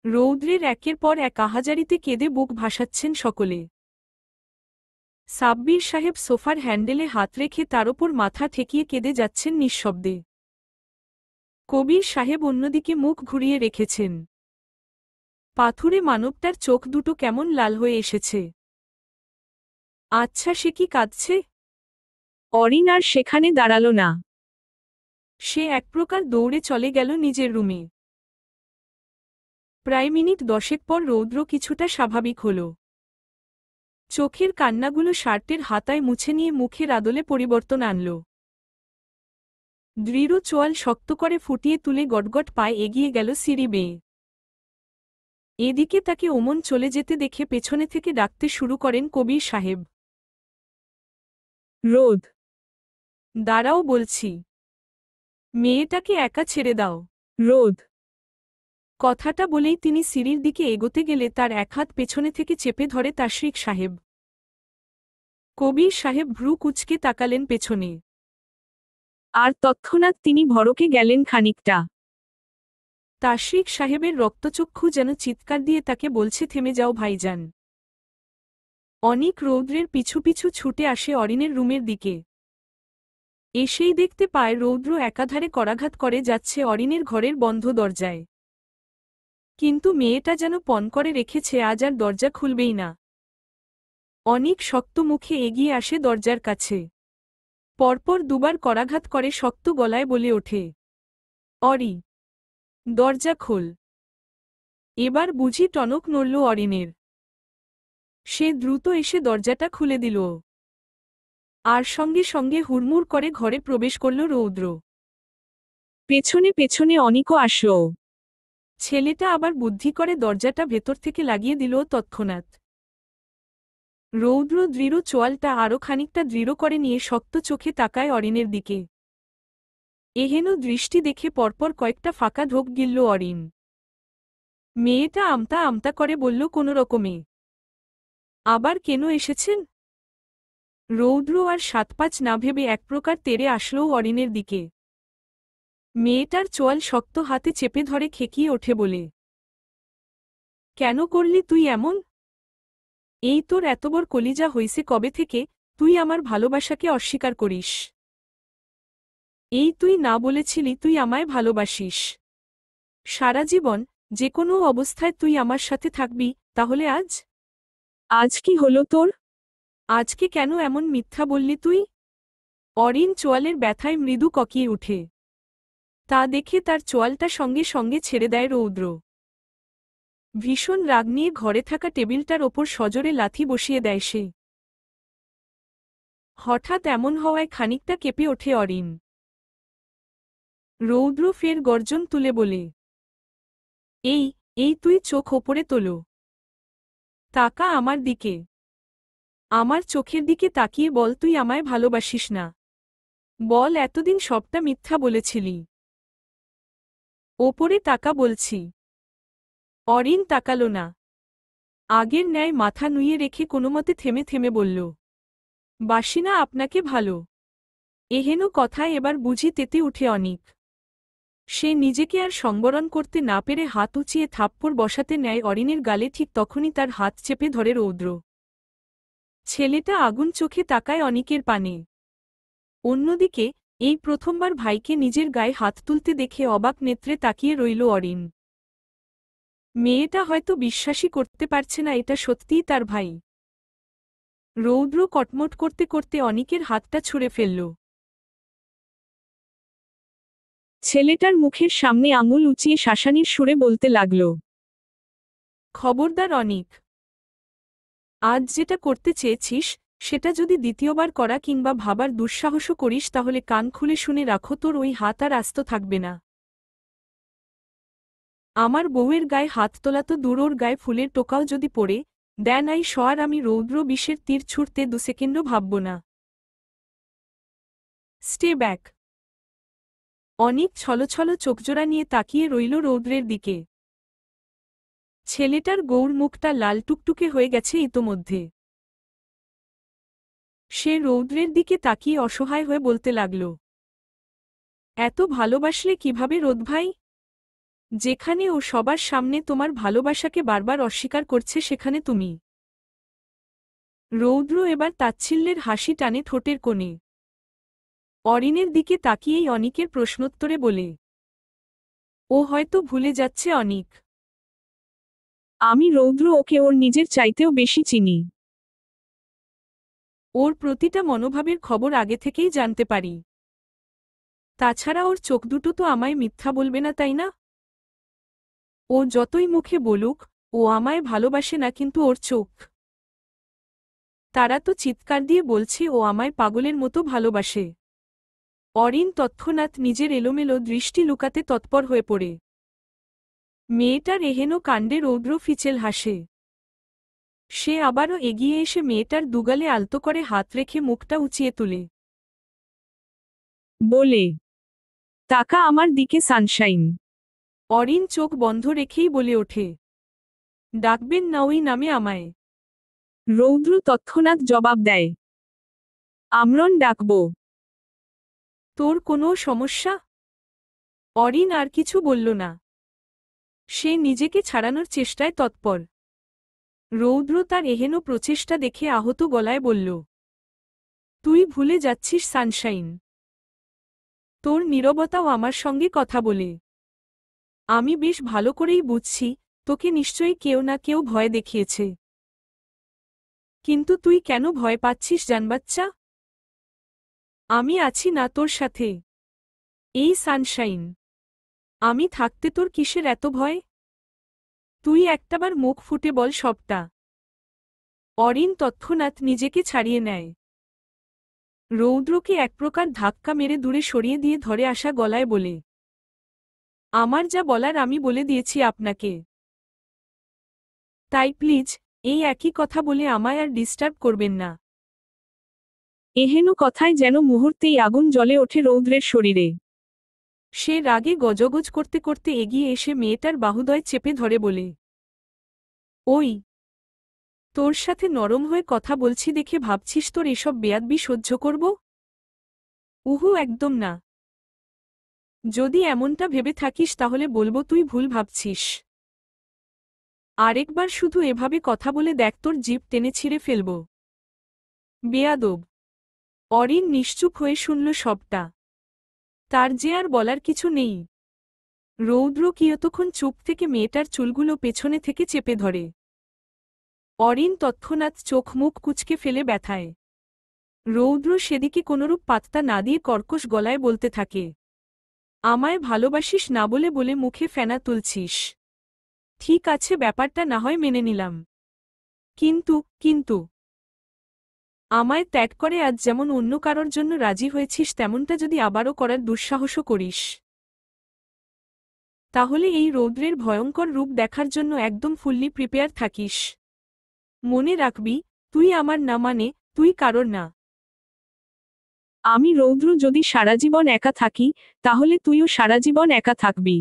রৌদ্রের একের পর এক আহাজারিতে কেঁদে বুক ভাসাচ্ছেন সকলে। সাব্বির সাহেব সোফার হ্যান্ডেলে হাত রেখে তার ওপর মাথা ঠেকিয়ে কেঁদে যাচ্ছেন নিঃশব্দে। কবির সাহেব অন্যদিকে মুখ ঘুরিয়ে রেখেছেন। পাথুরে মানবটার চোখ দুটো কেমন লাল হয়ে এসেছে। আচ্ছা, সে কি কাঁদছে? অরিন আর সেখানে দাঁড়াল না। সে এক প্রকার দৌড়ে চলে গেল নিজের রুমে। প্রায় মিনিট 10 পর রৌদ্র কিছুটা স্বাভাবিক হল। চোখের কান্নাগুলো শার্টের হাতায় মুছে নিয়ে মুখের আদলে পরিবর্তন আনল। দৃঢ় চোয়াল শক্ত করে ফুটিয়ে তুলে গটগট পায়ে এগিয়ে গেল সিঁড়ি বেয়ে। এদিকে তাকে ওমন চলে যেতে দেখে পেছনে থেকে ডাকতে শুরু করেন কবির সাহেব। রোদ, দাঁড়াও বলছি। মেয়েটাকে একা ছেড়ে দাও। রোদ। কথাটা বলেই তিনি সিঁড়ির দিকে এগোতে গেলে তার এক হাত পেছনে থেকে চেপে ধরে তাশরিক সাহেব। কবির সাহেব ভ্রু কুঁচকে তাকালেন পেছনে। আর তৎক্ষণাৎ তিনি ভড়কে গেলেন খানিকটা। তাশরিক সাহেবের রক্তচক্ষু যেন চিৎকার দিয়ে তাকে বলছে, থেমে যাও ভাইজান। অনিক রৌদ্রের পিছু পিছু ছুটে আসে অরিনের রুমের দিকে। এসেই দেখতে পায় রৌদ্র একাধারে করাঘাত করে যাচ্ছে অরিনের ঘরের বন্ধ দরজায়। কিন্তু মেয়েটা যেন পণ করে রেখেছে, আজ আর দরজা খুলবেই না। অনিক শক্ত মুখে এগিয়ে আসে দরজার কাছে। পরপর দুবার করাঘাত করে শক্ত গলায় বলে ওঠে, অরি, দরজা খোল। এবার বুঝি টনক নড়ল অরিনের। সে দ্রুত এসে দরজাটা খুলে দিল। আর সঙ্গে সঙ্গে হুড়মুড় করে ঘরে প্রবেশ করল রৌদ্র। পেছনে পেছনে অনিকও আসল। ছেলেটা আবার বুদ্ধি করে দরজাটা ভেতর থেকে লাগিয়ে দিল তৎক্ষণাৎ। রৌদ্র দৃঢ় চোয়ালটা আরও খানিকটা দৃঢ় করে নিয়ে শক্ত চোখে তাকায় অরিনের দিকে। এহেন দৃষ্টি দেখে পরপর কয়েকটা ফাঁকা ঢোক গিলল অরিন। মেয়েটা আমতা আমতা করে বলল কোনো রকমে, আবার কেন এসেছেন? রৌদ্র আর সাতপাঁচ না ভেবে এক প্রকার তেড়ে আসলো অরিনের দিকে। মেয়েটার চোয়াল শক্ত হাতে চেপে ধরে খেকিয়ে ওঠে বলে, কেন করলি তুই এমন? এই তোর এত বড় কলিজা হইছে কবে থেকে, তুই আমার ভালোবাসাকে অস্বীকার করিস? এই তুই না বলেছিলি তুই আমায় ভালোবাসিস? সারা জীবন যে কোনো অবস্থায় তুই আমার সাথে থাকবি, তাহলে আজ? আজ কি হলো তোর? আজকে কেন এমন মিথ্যা বললি তুই? অরিন চোয়ালের ব্যথায় মৃদু ককিয়ে উঠে। তা দেখে তার চোয়ালটা সঙ্গে সঙ্গে ছেড়ে দেয় রৌদ্র। ভীষণ রাগ নিয়ে ঘরে থাকা টেবিলটার ওপর সজোরে লাথি বসিয়ে দেয় সে। হঠাৎ এমন হওয়ায় খানিকটা কেঁপে ওঠে অরিন। রৌদ্র ফের গর্জন তুলে বলে, এই এই তুই চোখ ওপরে তোলো। তাকা আমার দিকে। আমার চোখের দিকে তাকিয়ে বল তুই আমায় ভালোবাসিস না। বল এতদিন সবটা মিথ্যা বলেছিলি। ওপরে তাকা বলছি। অরিন তাকালো না। আগের ন্যায় মাথা নুইয়ে রেখে কোনোমতে থেমে থেমে বলল, বাসি না আপনাকে ভালো। এহেন কথায় এবার বুঝি তেতে উঠে অনিক। সে নিজেকে আর সংবরণ করতে না পেরে হাত উঁচিয়ে থাপ্পড় বসাতে নেয় অরিনের গালে, ঠিক তখনই তার হাত চেপে ধরে রৌদ্র। ছেলেটা আগুন চোখে তাকায় অনিকের পানে। অন্যদিকে এই প্রথমবার ভাইকে নিজের গায়ে হাত তুলতে দেখে অবাক নেত্রে তাকিয়ে রইল অরিন। মেয়েটা হয়তো বিশ্বাসই করতে পারছে না এটা সত্যিই তার ভাই। রৌদ্র কটমট করতে করতে অনিকের হাতটা ছুঁড়ে ফেলল। ছেলেটার মুখের সামনে আঙুল উঁচিয়ে শাসানির সুরে বলতে লাগল, খবরদার অনিক, আজ যেটা করতে চেয়েছিস সেটা যদি দ্বিতীয়বার করা কিংবা ভাবার দুঃসাহসও করিস তাহলে কান খুলে শুনে রাখো, তোর ওই হাত আর আস্ত থাকবে না। আমার বউয়ের গায়ে হাত তোলা তো দূর, ওর গায়ে ফুলের টোকাও যদি পড়ে দেন আই শোয়ার আমি রৌদ্র বিষের তীর ছুটতে 2 সেকেন্ডও ভাবব না। Stay back. অনিক ছলছল চোখজোড়া নিয়ে তাকিয়ে রইল রৌদ্রের দিকে। ছেলেটার গৌর মুখটা লাল টুকটুকে হয়ে গেছে ইতোমধ্যে। সে রৌদ্রের দিকে তাকিয়ে অসহায় হয়ে বলতে লাগল, এত ভালোবাসলে কিভাবে রোদ ভাই? যেখানে ও সবার সামনে তোমার ভালোবাসাকে বারবার অস্বীকার করছে সেখানে তুমি। রৌদ্র এবার তাচ্ছিল্যের হাসি টানে ঠোঁটের কোণে। অরিনের দিকে তাকিয়েই অনিকের প্রশ্নোত্তরে বলে, ও হয়তো ভুলে যাচ্ছে অনিক, আমি রৌদ্র ওকে ওর নিজের চাইতেও বেশি চিনি। ওর প্রতিটা মনোভাবের খবর আগে থেকেই জানতে পারি। তাছাড়া ওর চোখ দুটো তো আমায় মিথ্যা বলবে না, তাই না? ও যতই মুখে বলুক ও আমায় ভালোবাসে না, কিন্তু ওর চোখ, তারা তো চিৎকার দিয়ে বলছে ও আমায় পাগলের মতো ভালোবাসে। অরিন তৎক্ষণাৎ নিজের এলোমেলো দৃষ্টি লুকাতে তৎপর হয়ে পড়ে। মেয়েটার এহেন কাণ্ডে রৌদ্র ফিচেল হাসে। সে আবারও এগিয়ে এসে মেয়েটার দুগালে আলতো করে হাত রেখে মুখটা উঁচিয়ে তুলে বলে, তাকা আমার দিকে সানশাইন। অরিন চোখ বন্ধ রেখেই বলে ওঠে, ডাকবেন না ওই নামে আমায়? রৌদ্র তৎক্ষণাৎ জবাব দেয়, আমরন ডাকব। তোর কোনো সমস্যা? অরিন আর কিছু বলল না। সে নিজেকে ছাড়ানোর চেষ্টায় তৎপর। রৌদ্র তার এহেন প্রচেষ্টা দেখে আহত গলায় বলল, তুই ভুলে যাচ্ছিস সানশাইন। তোর নীরবতাও আমার সঙ্গে কথা বলে। আমি বেশ ভালো করেই বুঝছি তোকে নিশ্চয়ই কেউ না কেউ ভয় দেখিয়েছে। কিন্তু তুই কেন ভয় পাচ্ছিস জানবাচ্চা? আমি আছি না তোর সাথে? এই সানশাইন, আমি থাকতে তোর কিসের এত ভয়? তুই একটাবার মুখ ফুটে বল সবটা। অরিন তৎক্ষণাৎ নিজেকে ছাড়িয়ে নেয়। রৌদ্রকে এক প্রকার ধাক্কা মেরে দূরে সরিয়ে দিয়ে ধরে আসা গলায় বলে, আমার যা বলার আমি বলে দিয়েছি আপনাকে। তাই প্লিজ এই একই কথা বলে আমায় আর ডিস্টার্ব করবেন না। এহেন কথায় যেন মুহূর্তেই আগুন জ্বলে ওঠে রৌদ্রের শরীরে। সে রাগে গজগজ করতে করতে এগিয়ে এসে মেয়েটার বাহুদয় চেপে ধরে বলে, ওই, তোর সাথে নরম হয়ে কথা বলছি দেখে ভাবছিস তোর এসব বেয়াদবি সহ্য করব? উহু, একদম না। যদি এমনটা ভেবে থাকিস তাহলে বলবো তুই ভুল ভাবছিস। আরেকবার শুধু এভাবে কথা বলে দেখ, তোর জিভ টেনে ছিঁড়ে ফেলব। বেয়াদব। অরিন নিশ্চুপ হয়ে শুনল সবটা। তার যে আর বলার কিছু নেই। রৌদ্র কিয়তক্ষণ চুপ থেকে মেয়েটার চুলগুলো পেছনে থেকে চেপে ধরে। অরিন তৎক্ষণাৎ চোখ মুখ কুঁচকে ফেলে ব্যথায়। রৌদ্র সেদিকে কোনরূপ পাত্তা না দিয়ে কর্কশ গলায় বলতে থাকে, আমায় ভালোবাসিস না বলে বলে মুখে ফেনা তুলছিস। ঠিক আছে, ব্যাপারটা না হয় মেনে নিলাম, কিন্তু আমায় ত্যাগ করে আজ যেমন অন্য কারোর জন্য রাজি হয়েছিস তেমনটা যদি আবারও করার দুঃসাহসও করিস, তাহলে এই রৌদ্রের ভয়ঙ্কর রূপ দেখার জন্য একদম ফুল্লি প্রিপেয়ার থাকিস। মনে রাখবি, তুই আমার না মানে তুই কারোর না। আমি রৌদ্র যদি সারা জীবন একা থাকি, তাহলে তুইও সারা জীবন একা থাকবি।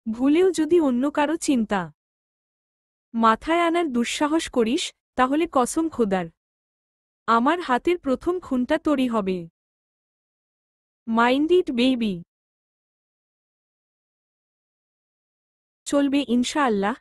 ভুলেও যদি অন্য কারো চিন্তা মাথায় আনার দুঃসাহস করিস, তাহলে কসম খোদার, আমার হাতের প্রথম খুনটা তোরই হবে। Mind it baby. চলবে ইনশাআল্লাহ।